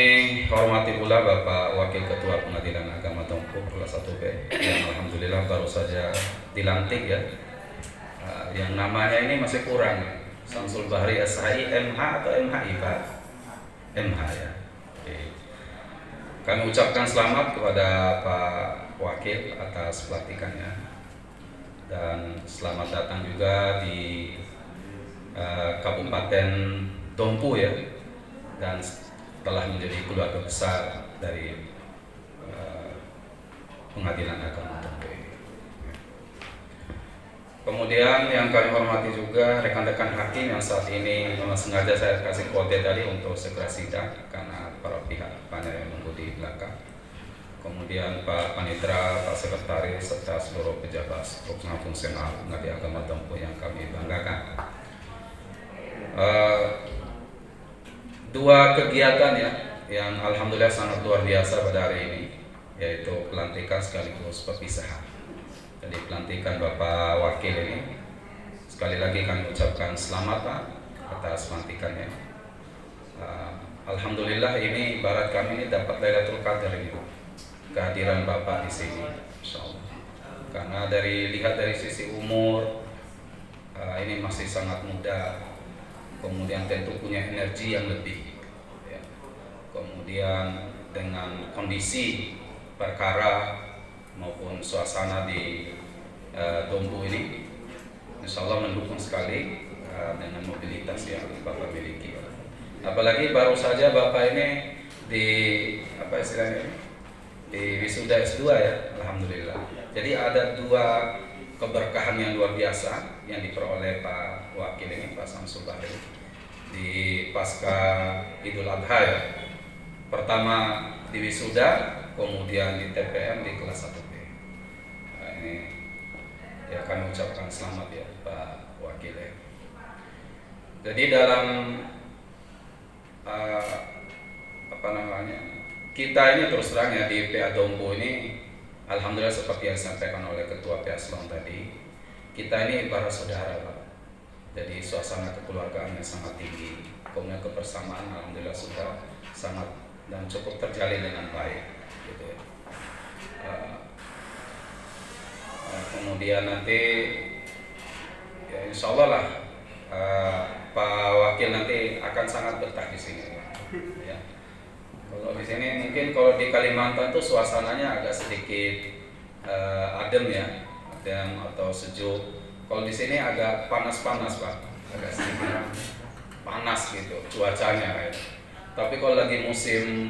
hormati pula Bapak Wakil Ketua Pengadilan Agama Dompu kelas 1B yang alhamdulillah baru saja dilantik ya. Yang namanya ini masih kurang, Samsul Bahri SHI MH atau MHI Pak? MH ya. Oke. Kami ucapkan selamat kepada Pak Wakil atas pelantikannya. Dan selamat datang juga di Kabupaten Dompu ya, dan telah menjadi keluarga besar dari Pengadilan Agama Dompu. Kemudian yang kami hormati juga rekan-rekan hakim yang saat ini memang sengaja saya kasih kode tadi untuk segera sidang karena para pihak banyak yang menunggu di belakang. Kemudian Pak Panitra, Pak Sekretaris, serta seluruh pejabat struktural fungsional Pengadilan Agama Dompu yang kami banggakan. Dua kegiatan ya yang alhamdulillah sangat luar biasa pada hari ini, yaitu pelantikan sekaligus perpisahan. Jadi pelantikan Bapak Wakil ini sekali lagi kami ucapkan selamat Pak atas pelantikannya. Alhamdulillah ini ibarat kami ini dapat Lailatul Qadar ini, kehadiran Bapak di sini, insyaallah. Karena lihat dari sisi umur, ini masih sangat muda, kemudian tentu punya energi yang lebih, ya. Kemudian dengan kondisi perkara maupun suasana di Dompu ini, insyaallah mendukung sekali dengan mobilitas yang Bapak miliki. Apalagi baru saja Bapak ini di apa istilahnya? Di wisuda S2 ya, alhamdulillah. Jadi ada dua keberkahan yang luar biasa yang diperoleh Pak Wakil ini, Pak Samsul Bahri, di pasca Idul Adha ya. Pertama di wisuda, kemudian di TPM di kelas 1B. Nah, ini ya kami ucapkan selamat ya Pak Wakil ya. Jadi dalam kita ini terus terang ya di PA Dompu ini, alhamdulillah seperti yang disampaikan oleh Ketua PA Selong tadi, kita ini ibarat saudara Pak. Jadi suasana kekeluargaan yang sangat tinggi, kemudian kebersamaan alhamdulillah sudah sangat dan cukup terjalin dengan baik, gitu ya. Kemudian nanti ya insya Allah lah Pak Wakil nanti akan sangat betah di sini Pak. Ya. Kalau di sini mungkin kalau di Kalimantan tuh suasananya agak sedikit adem ya, adem atau sejuk. Kalau di sini agak panas-panas Pak, agak sedikit panas gitu cuacanya. Ya. Tapi kalau lagi musim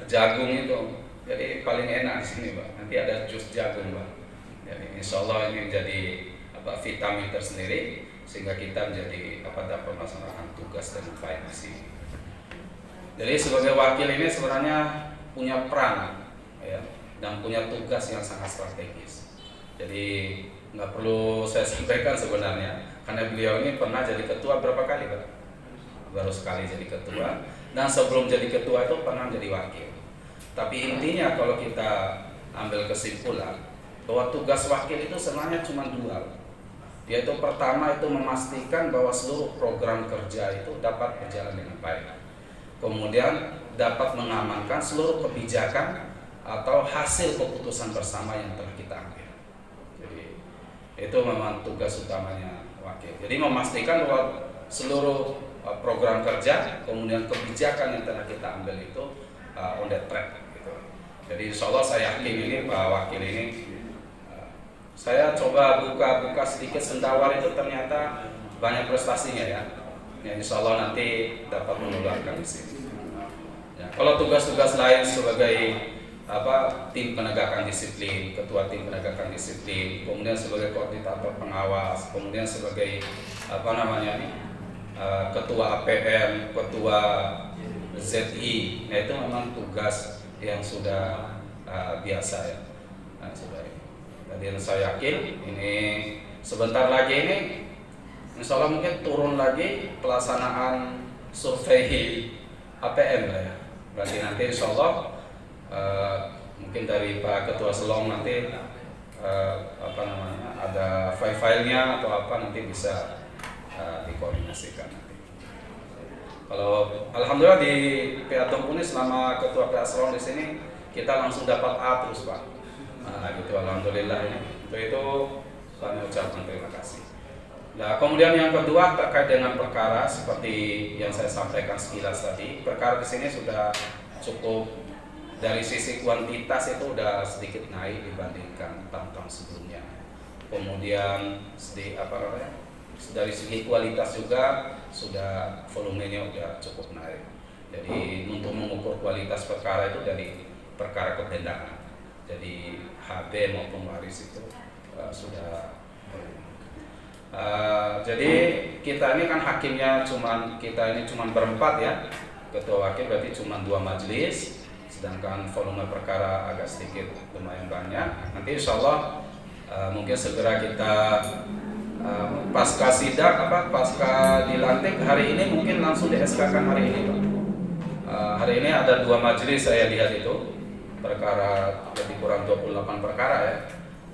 jagung itu, jadi paling enak di sini Pak. Nanti ada jus jagung Pak. Jadi insya Allah ini menjadi vitamin tersendiri sehingga kita menjadi dapat melaksanakan tugas dengan baik di sini. Jadi sebagai wakil ini sebenarnya punya peran ya, dan punya tugas yang sangat strategis. Jadi nggak perlu saya sampaikan sebenarnya, karena beliau ini pernah jadi ketua berapa kali Pak? Baru sekali jadi ketua, dan sebelum jadi ketua itu pernah jadi wakil. Tapi intinya kalau kita ambil kesimpulan bahwa tugas wakil itu sebenarnya cuma dua, yaitu pertama itu memastikan bahwa seluruh program kerja itu dapat berjalan dengan baik, kemudian dapat mengamankan seluruh kebijakan atau hasil keputusan bersama yang telah kita ambil. Jadi itu memang tugas utamanya wakil. Jadi memastikan bahwa seluruh program kerja kemudian kebijakan yang telah kita ambil itu on the track gitu. Jadi insya Allah saya yakin ini Pak Wakil ini saya coba buka sedikit sendawar itu ternyata banyak prestasinya ya. Ya insya Allah nanti dapat menularkan di sini. Ya, kalau tugas-tugas lain sebagai tim penegakan disiplin, ketua tim penegakan disiplin, kemudian sebagai koordinator pengawas, kemudian sebagai ketua APM, ketua ZI, nah itu memang tugas yang sudah biasa ya. Nah, jadi saya yakin ini sebentar lagi ini, insya Allah mungkin turun lagi pelaksanaan survei APM lah ya. Berarti nanti insya Allah mungkin dari Pak Ketua Selong nanti ada file-filenya atau apa nanti bisa dikoordinasikan nanti. Kalau alhamdulillah di PA Tompu ini selama Ketua PA Selong di sini kita langsung dapat A terus Pak. Nah gitu alhamdulillah ini. Untuk itu kami ucapkan terima kasih. Nah kemudian yang kedua terkait dengan perkara seperti yang saya sampaikan sekilas tadi, perkara di sini sudah cukup dari sisi kuantitas itu udah sedikit naik dibandingkan tahun-tahun sebelumnya. Kemudian dari segi kualitas juga sudah volumenya udah cukup naik. Jadi untuk mengukur kualitas perkara itu dari perkara kebendahan. Jadi HB maupun waris itu sudah. Jadi kita ini kan hakimnya kita ini cuma berempat ya. Ketua wakil berarti cuma 2 majelis. Sedangkan volume perkara agak sedikit lumayan banyak. Nanti insya Allah mungkin segera kita pasca dilantik hari ini mungkin langsung di SK-kan hari ini Pak. Hari ini ada 2 majelis saya lihat itu perkara lebih kurang 28 perkara ya.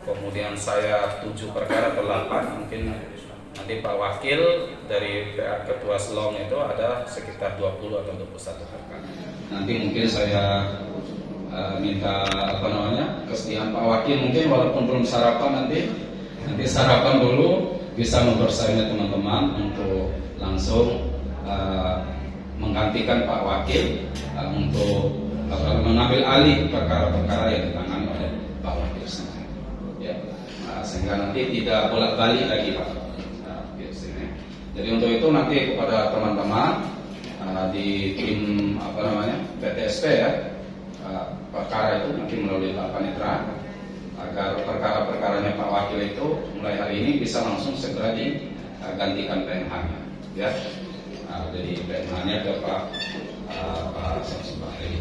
Kemudian saya 7 perkara atau 8 mungkin nanti Pak Wakil dari PA Ketua Selong itu ada sekitar 20 atau 21 perkara. Nanti mungkin saya minta kesediaan Pak Wakil mungkin walaupun belum sarapan nanti sarapan dulu bisa mempersiapkan teman-teman untuk langsung menggantikan Pak Wakil untuk mengambil alih perkara-perkara yang ditangani oleh Pak Wakil sendiri. Ya, sehingga nanti tidak bolak-balik lagi Pak. Jadi untuk itu nanti kepada teman-teman di tim PTSP ya, perkara itu nanti melalui Pak Panitra agar perkara-perkaranya Pak Wakil itu mulai hari ini bisa langsung segera digantikan PNH-nya ya. Jadi PNH-nya ke Pak Samsul Bahri.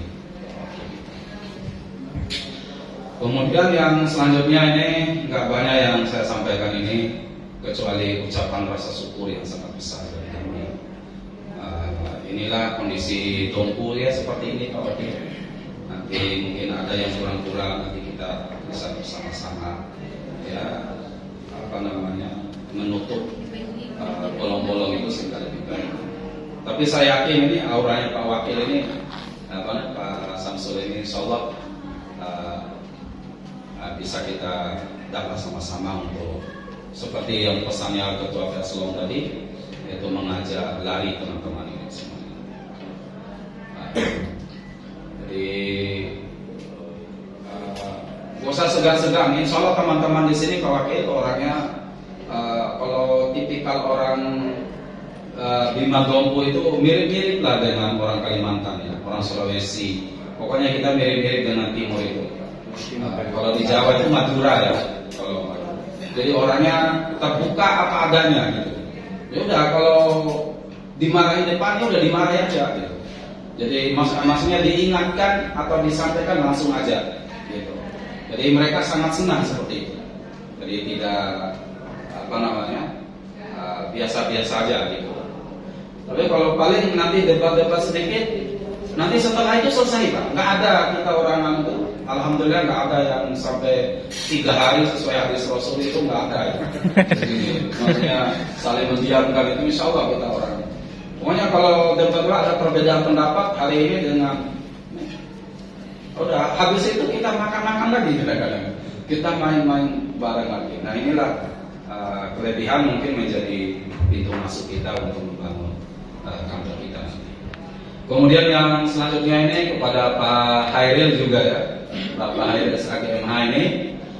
Kemudian yang selanjutnya ini nggak banyak yang saya sampaikan ini kecuali ucapan rasa syukur yang sangat besar dari kami. Inilah kondisi Tompu ya seperti ini Pak Wakil. Nanti mungkin ada yang kurang-kurang nanti kita bisa bersama-sama ya menutup bolong-bolong itu sehingga lebih baik. Tapi saya yakin ini auranya Pak Wakil ini Pak Samsul ini insyaallah bisa kita dapat sama-sama untuk seperti yang pesannya Ketua PA Selong tadi, yaitu mengajak lari teman-teman ini semuanya. Jadi gak usah segan-segan. Insya Allah teman-teman di sini Pak Wakil orangnya kalau tipikal orang Bima Dompu itu mirip-mirip lah dengan orang Kalimantan ya, orang Sulawesi. Pokoknya kita mirip-mirip dengan Timur itu. Kalau di Jawa itu Madura ya. Jadi orangnya terbuka apa adanya gitu. Ya udah kalau dimarahin depannya udah dimarahin aja gitu. Jadi maksudnya diingatkan atau disampaikan langsung aja gitu. Jadi mereka sangat senang seperti itu. Jadi tidak biasa-biasa aja gitu. Tapi kalau paling nanti debat-debat sedikit Nanti setelah itu selesai Pak. Nggak ada kita orang itu, alhamdulillah nggak ada yang sampai 3 hari sesuai hadis Rasul itu nggak ada ya. Jadi maksudnya saling mendiamkan itu insya Allah kita orang. Pokoknya kalau debat ada perbedaan pendapat hari ini dengan udah habis itu kita makan-makan lagi kadang-kadang. Kita main-main bareng lagi. Nah inilah kelebihan mungkin menjadi pintu masuk kita untuk membangun kantor kita. Kemudian yang selanjutnya ini kepada Pak Hairil juga ya, Bapak Hairil SAGMH ini,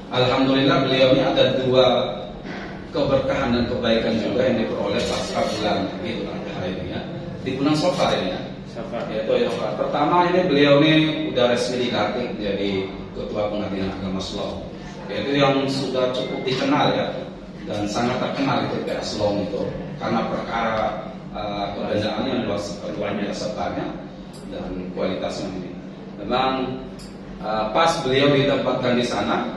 alhamdulillah beliau ini ada 2 keberkahan dan kebaikan juga yang diperoleh pasca bulan Idul Adha ini ya, di bulan Safar ini ya. Yaitu yang pertama ini beliau ini udah resmi dilantik jadi Ketua Pengadilan Agama Selong. Yaitu yang sudah cukup dikenal ya dan sangat terkenal itu PA Selong itu karena perkara kerjaannya luar biasa dan kualitasnya ini. Memang pas beliau ditempatkan di sana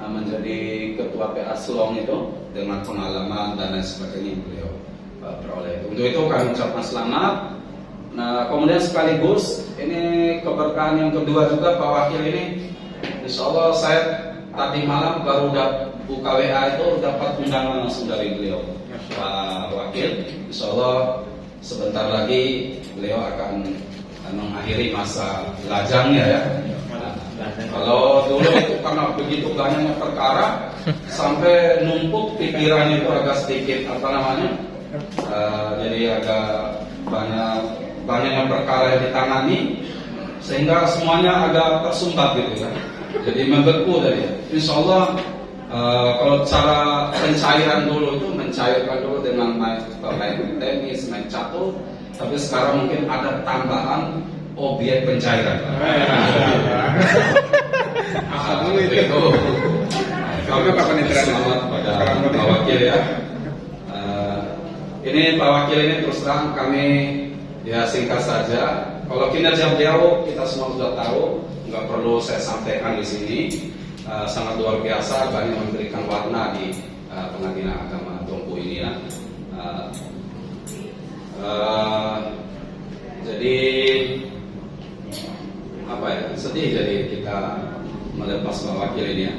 menjadi ketua PA Selong itu dengan pengalaman dan lain sebagainya beliau peroleh itu. Untuk itu kami ucapkan selamat. Nah kemudian sekaligus ini keberkahan yang kedua juga Pak Wakil ini, insya Allah saya tadi malam baru buka WA itu dapat undangan langsung dari beliau. Pak Wakil, insya Allah sebentar lagi beliau akan mengakhiri masa lajangnya ya. Kalau dulu itu karena begitu banyaknya perkara sampai numpuk pikirannya itu agak sedikit jadi agak banyaknya perkara yang ditangani sehingga semuanya agak tersumbat gitu kan. Jadi membeku dari. Insya Allah kalau cara pencairan dulu itu mencairkan dulu dengan main tenis, main catur, tapi sekarang mungkin ada tambahan objek pencairan. Itu. Selamat pada Pak Wakil ya. Ini Pak Wakil ini terus terang kami ya singkat saja. Kalau kinerja beliau kita semua sudah tahu, nggak perlu saya sampaikan di sini. Sangat luar biasa, banyak memberikan warna di Pengadilan Agama Dompu ini ya. Jadi apa ya, sedih jadi kita melepas Pak Wakil ini ya.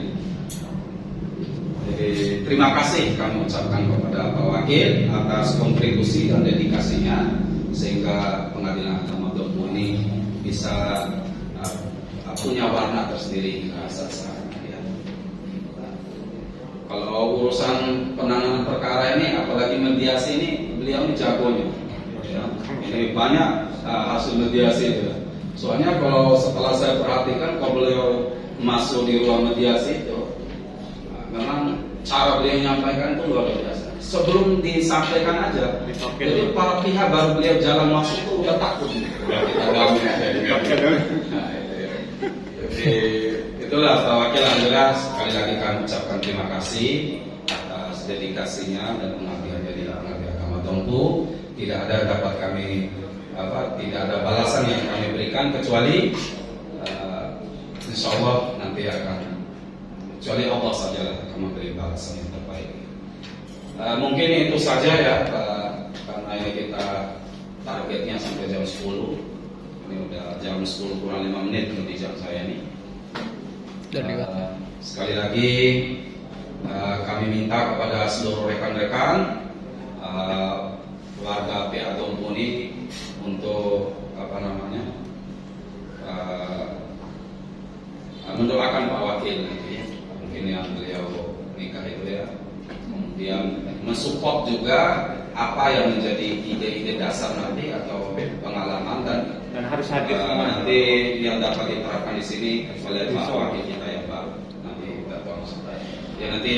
Jadi terima kasih kami ucapkan kepada Pak Wakil atas kontribusi dan dedikasinya sehingga Pengadilan Agama Dompu ini bisa punya warna tersendiri saat sekarang. Kalau urusan penanganan perkara ini, apalagi mediasi ini, beliau ini jagonya. Ya. Ini banyak hasil mediasi itu. Soalnya kalau setelah saya perhatikan, kalau beliau masuk di ruang mediasi itu, memang cara beliau menyampaikan itu luar biasa. Sebelum disampaikan aja, jadi para pihak baru beliau jalan masuk itu udah takut. Kita gabung itulah Pak Wakil, alhamdulillah sekali lagi kami ucapkan terima kasih atas dedikasinya dan pengabdian dari Pengadilan Agama Dompu. Tidak ada dapat kami tidak ada balasan yang kami berikan kecuali insya Allah nanti akan kecuali Allah sajalah akan memberi balasan yang terbaik. Mungkin itu saja ya karena ini kita targetnya sampai jam 10. Ini udah jam 10 kurang 5 menit di jam saya ini. Sekali lagi kami minta kepada seluruh rekan-rekan warga PA Dompu ini untuk mendoakan Pak Wakil nanti, mungkin yang beliau nikah itu ya, kemudian mensupport juga apa yang menjadi ide-ide dasar nanti atau pengalaman dan harus hadir nanti yang dapat diterapkan di sini oleh Pak Wakil kita ya Pak. Nanti kita tolong ya nanti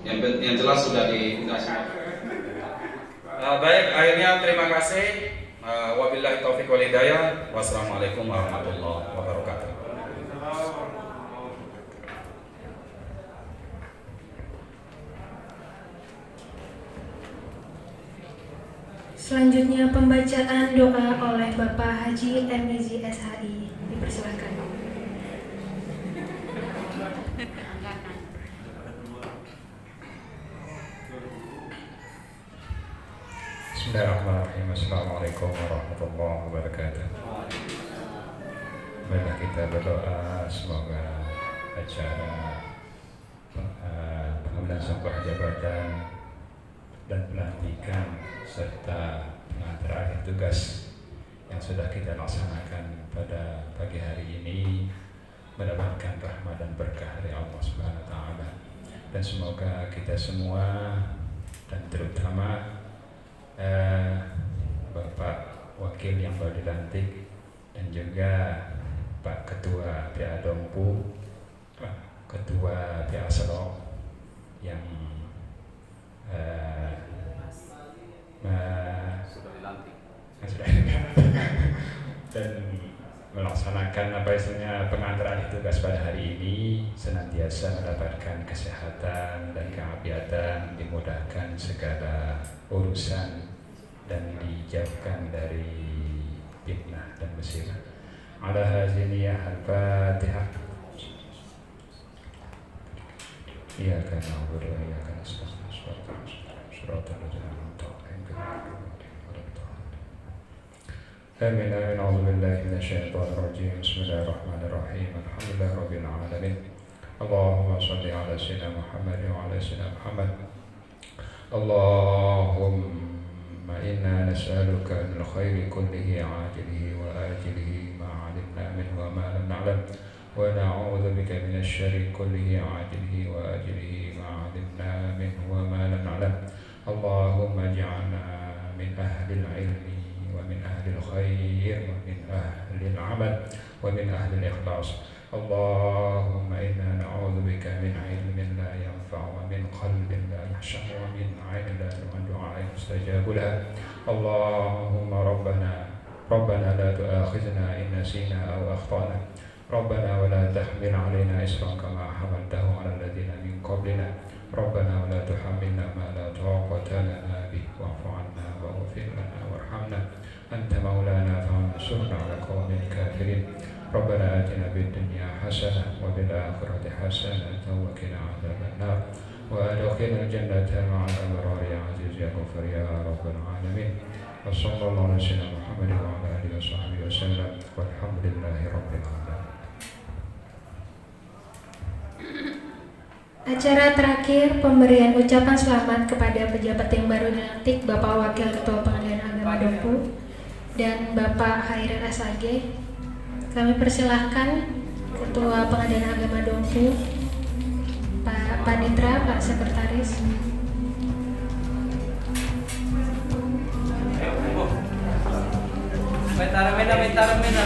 yang jelas sudah dikasih. Baik, akhirnya terima kasih. Wabillahi taufiq wal hidayah. Wassalamualaikum warahmatullahi wabarakatuh. Selanjutnya pembacaan doa oleh Bapak Haji MIZ SHI. Dipersilakan. Bismillahirrahmanirrahim. Assalamualaikum warahmatullahi wabarakatuh. Marilah kita berdoa semoga acara pengambilan sumpah jabatan dan pelantikan serta pengantar akhir tugas yang sudah kita laksanakan pada pagi hari ini mendapatkan rahmat dan berkah dari Allah Subhanahu wa taala. Dan semoga kita semua dan terutama Bapak Wakil yang baru dilantik dan juga Pak Ketua PA Dompu, Pak Ketua PA Selo yang Sudah dilantik. dan melaksanakan apa istilahnya pengantaran tugas pada hari ini, senantiasa mendapatkan kesehatan dan keafiatan, dimudahkan segala urusan dan dijauhkan dari fitnah dan musibah. Ala haziniyah al-Fatihah. Iyyaka na'budu wa iyyaka nasta'in. Shiratal ladzina an'amta 'alaihim ghairil maghdubi 'alaihim waladdallin. Amin. A'udzu billahi minasyaitonir rajim. Bismillahirrahmanirrahim. Alhamdulillahi rabbil alamin. Allahumma shalli ala sayyidina Muhammad wa ala sayyidina Muhammad. Allahumma inna nas'aluka min khairi kullihi 'ajilihi wa ajilihi ma 'alimna minhu wa ma lam na'lam. ونعوذ بك من الشر كله عاجله وآجله ما علمنا منه وما لم نعلم. اللهم اجعلنا من أهل العلم ومن أهل الخير ومن أهل العمل ومن أهل الإخلاص. اللهم إنا نعوذ بك من علم لا ينفع ومن قلب لا يخشع ومن عين لا دعاء يستجاب لها. اللهم ربنا لا تؤاخذنا إن نسينا أو أخطأنا. ربنا ولا تحمل علينا إصرا كما حملته على الذين من قبلنا. ربنا ولا تحملنا ما لا طاقة لنا به واعف عنا واغفر لنا وارحمنا أنت مولانا فانصرنا على القوم الكافرين. ربنا آتنا في الدنيا حسنة وفي الآخرة حسنة وقنا عذاب النار وأدخلنا الجنة مع الأبرار يا عزيز يا غفور يا رب العالمين. وصلى الله على سيدنا محمد وعلى آله وصحبه وسلم والحمد لله رب العالمين. Acara terakhir pemberian ucapan selamat kepada pejabat yang baru dilantik, Bapak Wakil Ketua Pengadilan Agama Dompu dan Bapak Hairil SAG. Kami persilahkan Ketua Pengadilan Agama Dompu, Pak Panitra, Pak Sekretaris. Mentara mena.